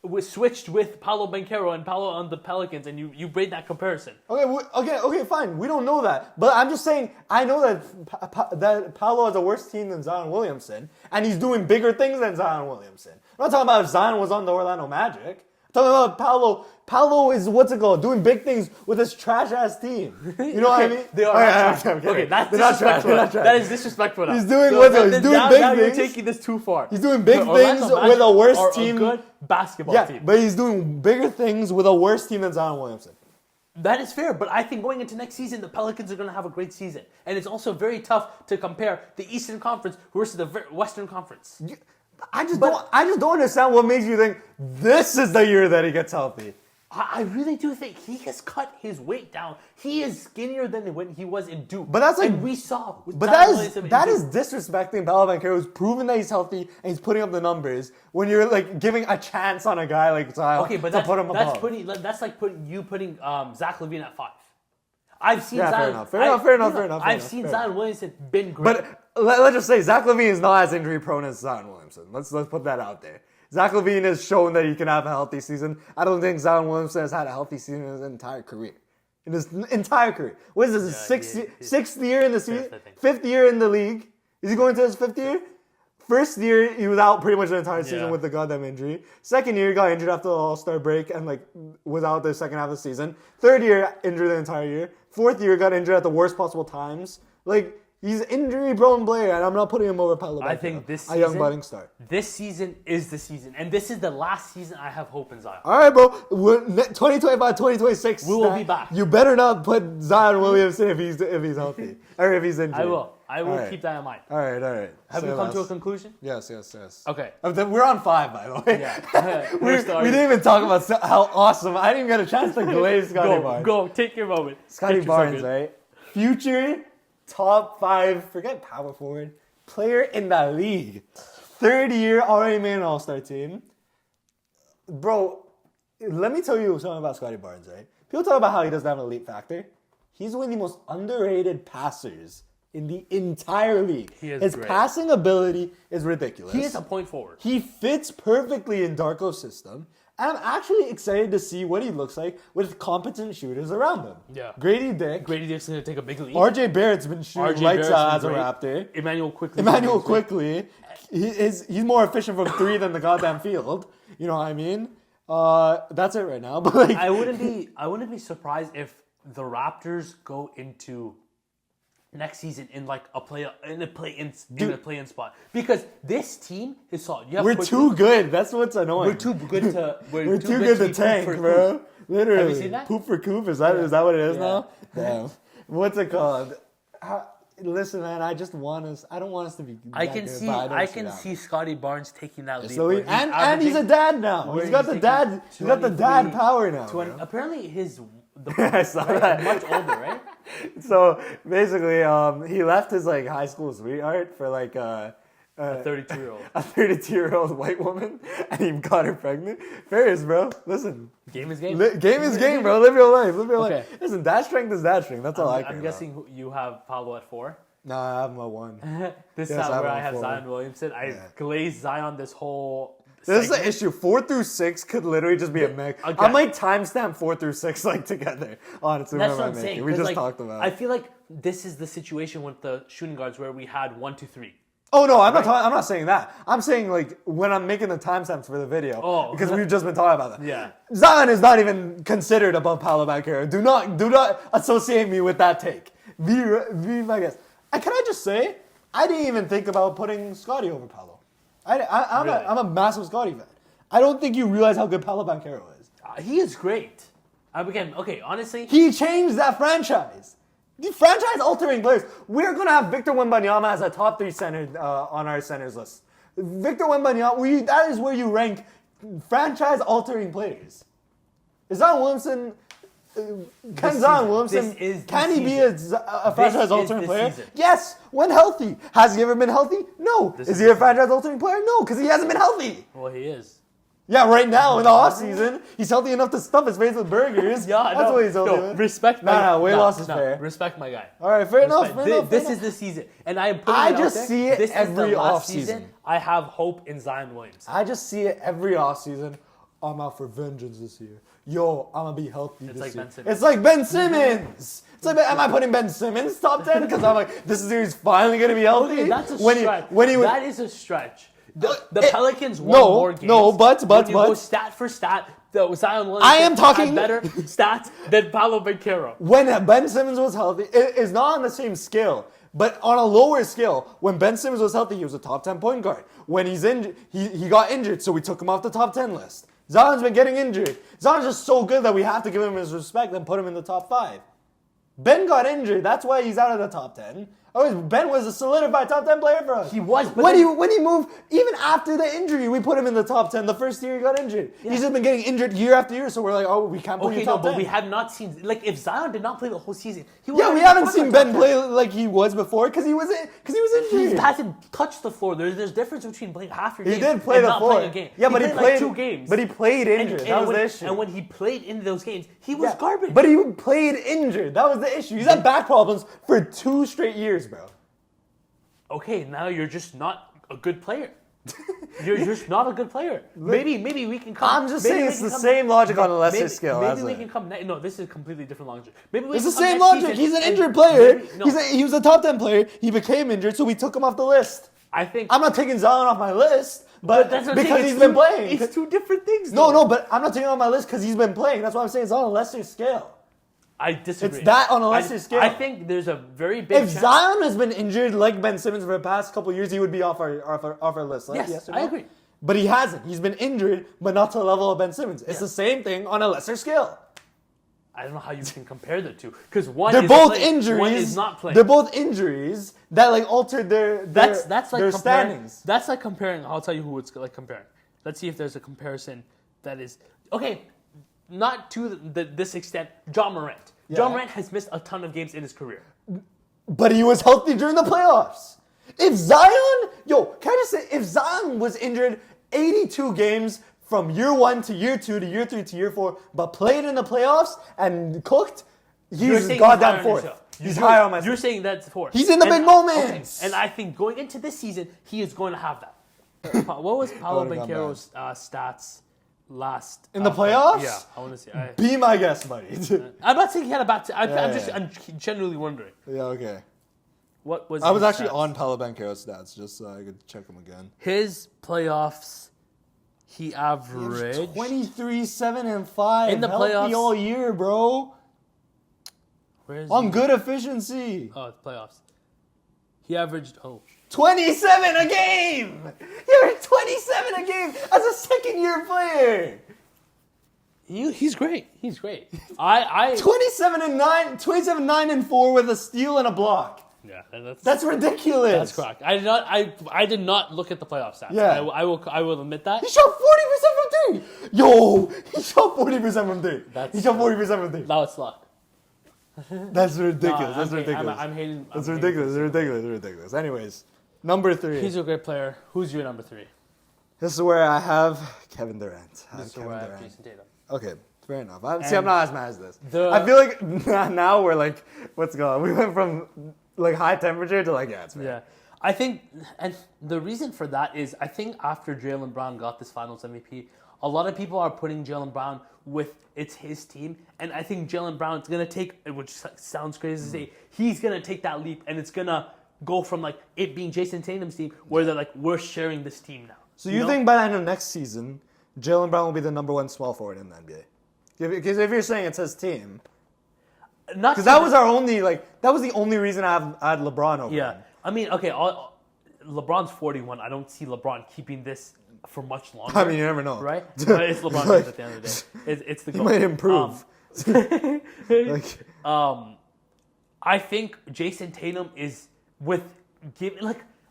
was switched with Paolo Banchero and Paolo on the Pelicans, and you made that comparison.
Okay, fine. We don't know that, but I'm just saying I know that Paolo has a worse team than Zion Williamson, and he's doing bigger things than Zion Williamson. I'm not talking about if Zion was on the Orlando Magic. Talking about Paolo. Paolo is what's it called? Doing big things with his trash ass team. You know what I mean?
They are. Okay, that's disrespectful. That is disrespectful.
He's doing what's it? He's doing big
now
things.
You're taking this too far.
He's doing big things with a worse team.
A good basketball team.
But he's doing bigger things with a worse team than Zion Williamson.
That is fair, but I think going into next season, the Pelicans are going to have a great season. And it's also very tough to compare the Eastern Conference versus the Western Conference.
I just don't understand what makes you think this is the year that he gets healthy.
I really do think he has cut his weight down. He is skinnier than when he was in Duke.
But that's like,
and we saw.
But that is disrespecting Paolo Banchero, who's proven that he's healthy and he's putting up the numbers. When you're like giving a chance on a guy like Zion to put him above.
That's like putting Zach LaVine at 5. I've seen Zion.
Fair enough.
I've seen Zion Williamson been great.
But let's just say Zach LaVine is not as injury prone as Zion Williamson. Let's put that out there. Zach LaVine has shown that he can have a healthy season. I don't think Zion Williamson has had a healthy season in his entire career. What is this, his sixth year in the season? Fifth year in the league? Is he going to his 5th year? First year, he was out pretty much the entire season with the goddamn injury. Second year, he got injured after the All-Star break and was out the second half of the season. Third year, injured the entire year. Fourth year, got injured at the worst possible times. He's an injury-prone player, and I'm not putting him over Paolo Banchero.
I think this season,
a young budding star.
This season is the season, and this is the last season I have hope in Zion.
All right, bro. 2025, 2026.
We will be back.
You better not put Zion Williamson if he's healthy or if he's injured.
I will keep that in mind.
All right.
Have we come to a conclusion?
Yes.
Okay.
We're on 5, by the way.
Yeah.
we didn't even talk about how awesome. I didn't even get a chance to glaze Scotty Barnes.
Go. Take your moment.
Scotty Barnes, right? Future top 5, forget power forward, player in the league. 3rd year, already made an all-star team. Bro, let me tell you something about Scotty Barnes, right? People talk about how he doesn't have an elite factor. He's one of the most underrated passers in the entire league. His passing ability is ridiculous.
He is a point forward.
He fits perfectly in Darko's system. And I'm actually excited to see what he looks like with competent shooters around him.
Yeah.
Grady Dick's
going to take a big lead.
RJ Barrett's been shooting lights out as a Raptor.
Emmanuel Quickly.
He's more efficient from 3 than the goddamn field. You know what I mean? That's it right now. But
I wouldn't be surprised if the Raptors go into next season in a play-in spot, because this team is solid.
We're too good. That's what's annoying.
We're too good
to tank, bro. Literally.
Have you seen that?
Poop for coop. Is that what it is now? Damn. What's it called? Listen, man. I don't want us to be.
I can see Scotty Barnes taking that lead.
So and he's a dad now. He's got the dad power now.
Apparently
I saw that.
Much older, right?
So basically, he left his high school sweetheart for
a 32-year-old.
A 32-year-old white woman, and he got her pregnant. Fairness, bro. Listen.
Game is game.
Game is game, bro. Live your life. Listen, dad strength is dad strength. That's all I care
I'm guessing you have Paolo at 4.
Nah, I have him at 1.
This is where I have Zion Williamson. I glazed Zion this whole
This is the issue. 4 through 6 could literally just be a mix. Okay. I might timestamp 4 through 6 together. Honestly,
that's what I'm saying.
We just talked about it.
I feel like this is the situation with the shooting guards where we had 1, 2, 3.
Oh no, I'm not saying that. I'm saying when I'm making the timestamps for the video, because we've just been talking about that.
Yeah,
Zion is not even considered above Paolo Banchero. Do not associate me with that take. Be my guest. And can I just say, I didn't even think about putting Scotty over Paolo. I'm a massive Scotty fan. I don't think you realize how good Paolo Banchero is.
He is great. Honestly,
he changed that franchise. The franchise-altering players. We're going to have Victor Wembanyama as a top 3 center on our centers list. Victor Wembanyama, that is where you rank franchise-altering players. Is Zion Williamson... Can he be a franchise-altering player?
Season.
Yes, when healthy. Has he ever been healthy? No. Is he a franchise-altering player? No, because he hasn't been healthy.
Well, he is.
Yeah, right now in the offseason, he's healthy enough to stuff his face with burgers.
Yeah,
that's what he's healthy with.
Respect my
guy. Weight loss is fair.
Respect my guy.
All right, fair enough.
This is the season. And I am putting
I just see it every offseason.
I have hope in Zion Williams.
I just see it every offseason. I'm out for vengeance this year. Yo, I'm going to be healthy this year. It's like Ben Simmons. It's like, am I putting Ben Simmons top 10? Because I'm like, this year he's finally going to be healthy.
Okay, that's a stretch. That is a stretch. The Pelicans won more games.
No, but.
Go stat for stat, Zion Williamson
I am talking-
had better stats than Paolo Banchero.
When Ben Simmons was healthy, it is not on the same scale, but on a lower scale. When Ben Simmons was healthy, he was a top 10 point guard. When he's injured, he got injured, so we took him off the top 10 list. Zion's been getting injured. Zion's just so good that we have to give him his respect and put him in the top 5. Ben got injured. That's why he's out of the top 10. Ben was a solidified top 10 player for us.
He was, but
when he moved, even after the injury, we put him in the top 10 the first year he got injured.
Yeah.
He's just been getting injured year after year, so we're like, oh, we can't put him in top 10.
But we have not seen, like, if Zion did not play the whole season, he would
Yeah, we haven't seen Ben play like he was before because he was
He
injured.
hasn't touched the floor. There's a difference between playing half your game
He did play
and
the
not
floor.
playing a game.
Yeah, but he played
like 2 games.
But he played injured. That was the issue.
And when he played in those games, he was garbage.
But he played injured. That was the issue. He's had back problems for 2 straight years, bro.
Okay, now you're just not a good player. You're just not a good player. Maybe we can come.
I'm just saying it's the same logic on a lesser scale.
Maybe we can come. No, this is completely different logic. Maybe we
It's
can
the
come
same
next
logic.
season
He's an
and
injured player.
maybe- no,
He was a top 10 player. He became injured, so we took him off the list.
I think.
I'm not taking Zion off my list, but
that's what I'm
because
saying,
he's
it's
been
two-
playing.
It's 2 different things.
No,
though.
but I'm not taking him off my list because he's been playing. That's why I'm saying it's on a lesser scale.
I disagree.
It's that on a lesser scale.
I think there's a very big.
If Zion has been injured like Ben Simmons for the past couple years, he would be off our list. Right?
Yes,
or
I
no?
agree.
But he hasn't. He's been injured, but not to the level of Ben Simmons. It's the same thing on a lesser scale.
I don't know how you can compare the two because one
They're
is
both
playing,
injuries.
One is not playing.
They're both injuries that like altered their
That's like
their
comparing.
standings.
That's like comparing. I'll tell you who it's like comparing. Let's see if there's a comparison that is okay. Not to this extent. John Morant.
Yeah.
John Morant has missed a ton of games in his career.
But he was healthy during the playoffs. If Zion, can I just say, if Zion was injured 82 games from year 1 to year 2 to year 3 to year 4, but played in the playoffs and cooked, he's goddamn fourth. He's higher on my
You're saying that's fourth.
He's in the big moments.
Okay. And I think going into this season, he is going to have that. What was Paolo
That would've gone
Banchero's stats last
In the playoffs?
Yeah, I want to see.
Be my guest, buddy.
I'm not saying he had a bad.
Yeah.
I'm genuinely wondering
Yeah, okay.
what was.
I was
his
actually
stats?
on Paolo Banchero's stats just so I could check them again.
His playoffs. He averaged
23, 7, and 5.
In the
Healthy
playoffs.
all year, bro.
Where is
On
he?
good efficiency.
Oh, it's playoffs. He averaged
27 a game! You're 27 a game as a second-year player!
He's great. He's great. I
27, 9, and 4 with a steal and a block.
yeah.
That's ridiculous.
That's correct. I did not look at the playoff stats.
Yeah.
I will admit that.
He shot 40% from 3! Yo! He shot 40% from 3. He shot 40% from 3.
Now it's luck.
That's ridiculous.
No,
That's ridiculous.
I'm hating.
That's
I'm
ridiculous. It's ridiculous. It's ridiculous. Anyways, number 3.
Hating. He's a great player. Who's your number 3?
This is where I have Kevin Durant.
This is where I have Jason Tatum.
Okay, fair enough. I'm not as mad as this.
The-
I feel like now we're like, what's going on? We went from like high temperature to like, yeah, it's fair.
Yeah. I think, and the reason for that is I think after Jaylen Brown got this Finals MVP, a lot of people are putting Jaylen Brown with it's his team, and I think Jaylen Brown's gonna take, which sounds crazy to say, he's gonna take that leap, and it's gonna go from like it being Jason Tatum's team, where they're like we're sharing this team now.
So you think by the end of next season, Jaylen Brown will be the number 1 small forward in the NBA? Because if you're saying it's his team,
Not
because that was our only that was the only reason I had LeBron over
Yeah,
him.
I mean, okay, LeBron's 41. I don't see LeBron keeping this for much longer.
I mean, you never know,
right? But it's LeBron James at the end of the day. It's the
He
goal.
might improve.
I think Jason Tatum is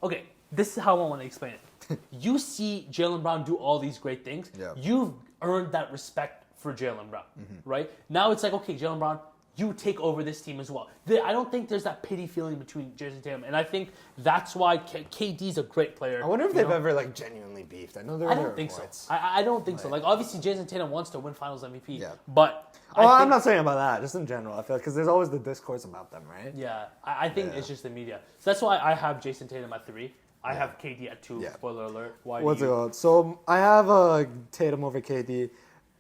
okay, this is how I want to explain it. You see Jaylen Brown do all these great things.
Yeah.
You've earned that respect for Jaylen Brown, right? Now it's like, okay, Jaylen Brown, you take over this team as well. I don't think there's that pity feeling between Jason Tatum, and I think that's why KD's a great player.
I wonder if they've ever genuinely beefed. I know there.
I don't think so. I don't think so. Like, obviously, Jason Tatum wants to win Finals MVP.
Yeah.
But
I'm not saying about that. Just in general, I feel because there's always the discourse about them, right?
Yeah, I think it's just the media. So that's why I have Jason Tatum at 3. I have KD at 2.
Yeah.
Spoiler alert. Why?
What's
do
it
you?
called? So I have Tatum over KD.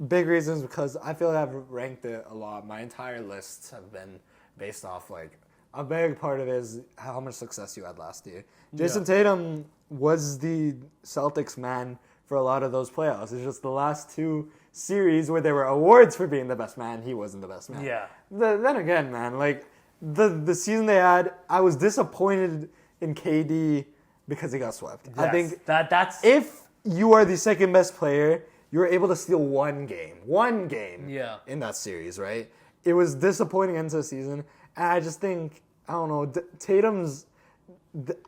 Big reasons because I feel like I've ranked it a lot. My entire lists have been based off a big part of it is how much success you had last year. Jason Tatum was the Celtics man for a lot of those playoffs. It's just the last two series where there were awards for being the best man, he wasn't the best man.
Yeah.
Then again, man, like the season they had, I was disappointed in KD because he got swept.
Yes,
I think
that's
if you are the second best player, you were able to steal one game in that series, right? It was disappointing end of the season, and I just think, I don't know, Tatum's,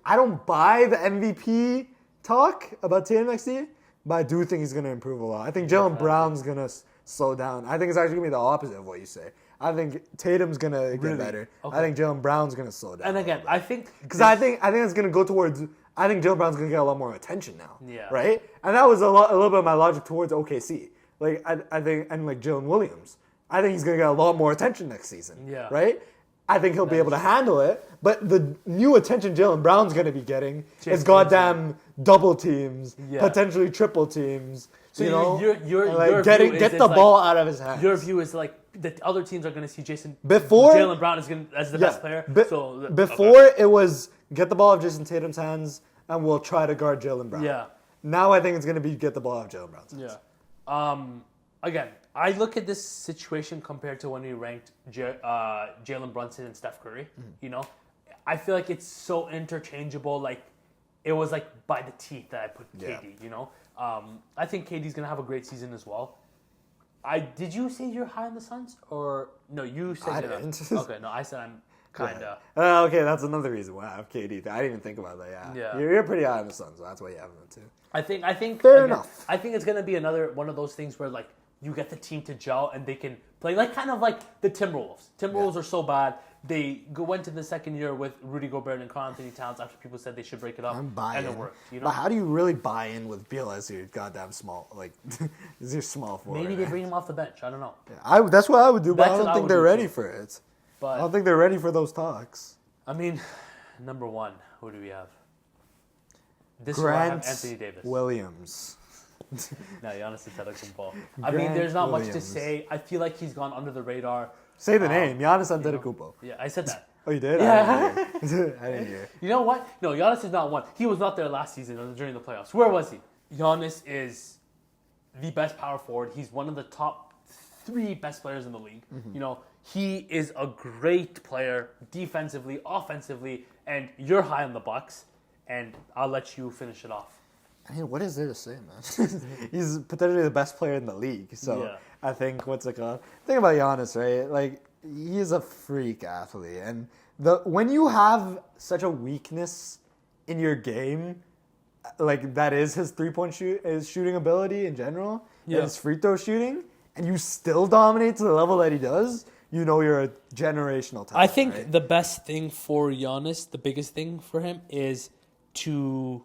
I don't buy the MVP talk about Tatum next year, but I do think he's going to improve a lot. I think Jaylen Brown's going to slow down. I think it's actually going to be the opposite of what you say. I think Tatum's going to get better.
Okay.
I think Jaylen Brown's going to slow down.
And again, I think
because I think it's going to go towards. I think Jaylen Brown's going to get a lot more attention now.
Yeah.
Right. And that was a little bit of my logic towards OKC. Like I think, and like Jalen Williams, I think he's going to get a lot more attention next season.
Yeah.
Right. I think he'll be able to handle it. But the new attention Jaylen Brown's going to be getting is goddamn double teams, potentially triple teams.
So
your
like
get the ball out of his hands.
Your view is like the other teams are going to see
before
Jaylen Brown as the best player.
Before it was get the ball out of Jason Tatum's hands and we'll try to guard Jaylen Brown.
Yeah.
Now I think it's going to be get the ball out of Jaylen Brown's hands.
Yeah. Again, I look at this situation compared to when we ranked Jalen Brunson and Steph Curry. You know, I feel like it's so interchangeable. Like it was like by the teeth that I put KD. You know, I think KD's gonna have a great season as well. Did you say you're high on the Suns or no? You said
I didn't.
Okay, no, I said I'm kinda.
Okay, that's another reason why I have KD. I didn't even think about that. Yeah. You're pretty high on the Suns, so that's why you have them too.
I think
fair enough.
I think it's gonna be another one of those things where like you get the team to gel and they can play like kind of like the Timberwolves. Timberwolves are so bad. They went to the second year with Rudy Gobert and Karl Anthony Towns after people said they should break it up.
I'm buying.
And it worked. You know?
But how do you really buy in with Beal as your goddamn small, like, is your small forward?
Maybe they bring him off the bench. I don't know.
Yeah, that's what I would do, but I don't think they're ready for it.
But
I don't think they're ready for those talks.
I mean, number one, who do we have? This
Grant
one I have Anthony Davis.
Williams.
No, Giannis Antetokounmpo. I mean, there's not much to say. I feel like he's gone under the radar.
Say the name, Giannis Antetokounmpo.
Yeah, I said that.
Oh, you did?
Yeah.
I didn't hear.
You know what? No, Giannis is not one. He was not there last season during the playoffs. Where was he? Giannis is the best power forward. He's one of the top 3 best players in the league. Mm-hmm. You know, he is a great player defensively, offensively, and you're high on the Bucks. And I'll let you finish it off.
I mean, what is there to say, man? He's potentially the best player in the league. So I think, what's it called? Think about Giannis, right? Like, he's a freak athlete. And when you have such a weakness in your game, like that is his his shooting ability in general, and his free throw shooting, and you still dominate to the level that he does, you know you're a generational talent.
I think
right?
the best thing for Giannis, the biggest thing for him is to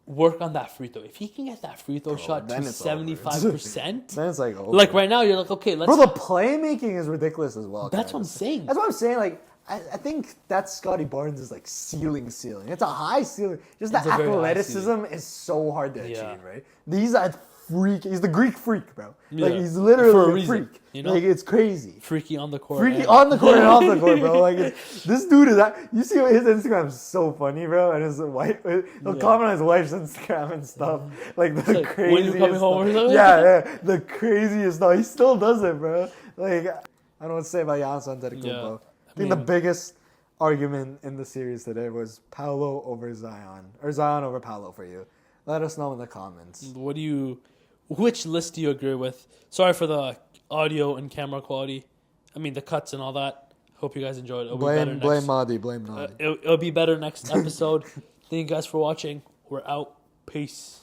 work on that free throw. If he can get that free throw shot to 75%,
then it's like over.
Like right now, you're like, okay, let's.
Bro, the playmaking is ridiculous as well.
That's what I'm saying.
That's what I'm saying. Like, I think that's Scotty Barnes' like ceiling. It's a high ceiling. Just the athleticism is so hard to achieve, right? He's a freak. He's the Greek freak, bro. Yeah. Like he's literally a freak. You know? Like it's crazy.
Freaky on the court.
Freaky on the court and off the court, bro. Like this dude is that. You see his Instagram is so funny, bro. And his wife, he'll comment on his wife's Instagram and stuff. Like the craziest. When you coming home or something? Yeah, the craziest stuff. He still does it, bro. Like I don't know what to say about Giannis Antetokounmpo. I think the biggest argument in the series today was Paolo over Zion, or Zion over Paolo for you. Let us know in the comments.
Which list do you agree with? Sorry for the audio and camera quality. I mean, the cuts and all that. Hope you guys enjoyed it.
Blame Nadi. Blame Nadi.
It'll be better next episode. Thank you guys for watching. We're out. Peace.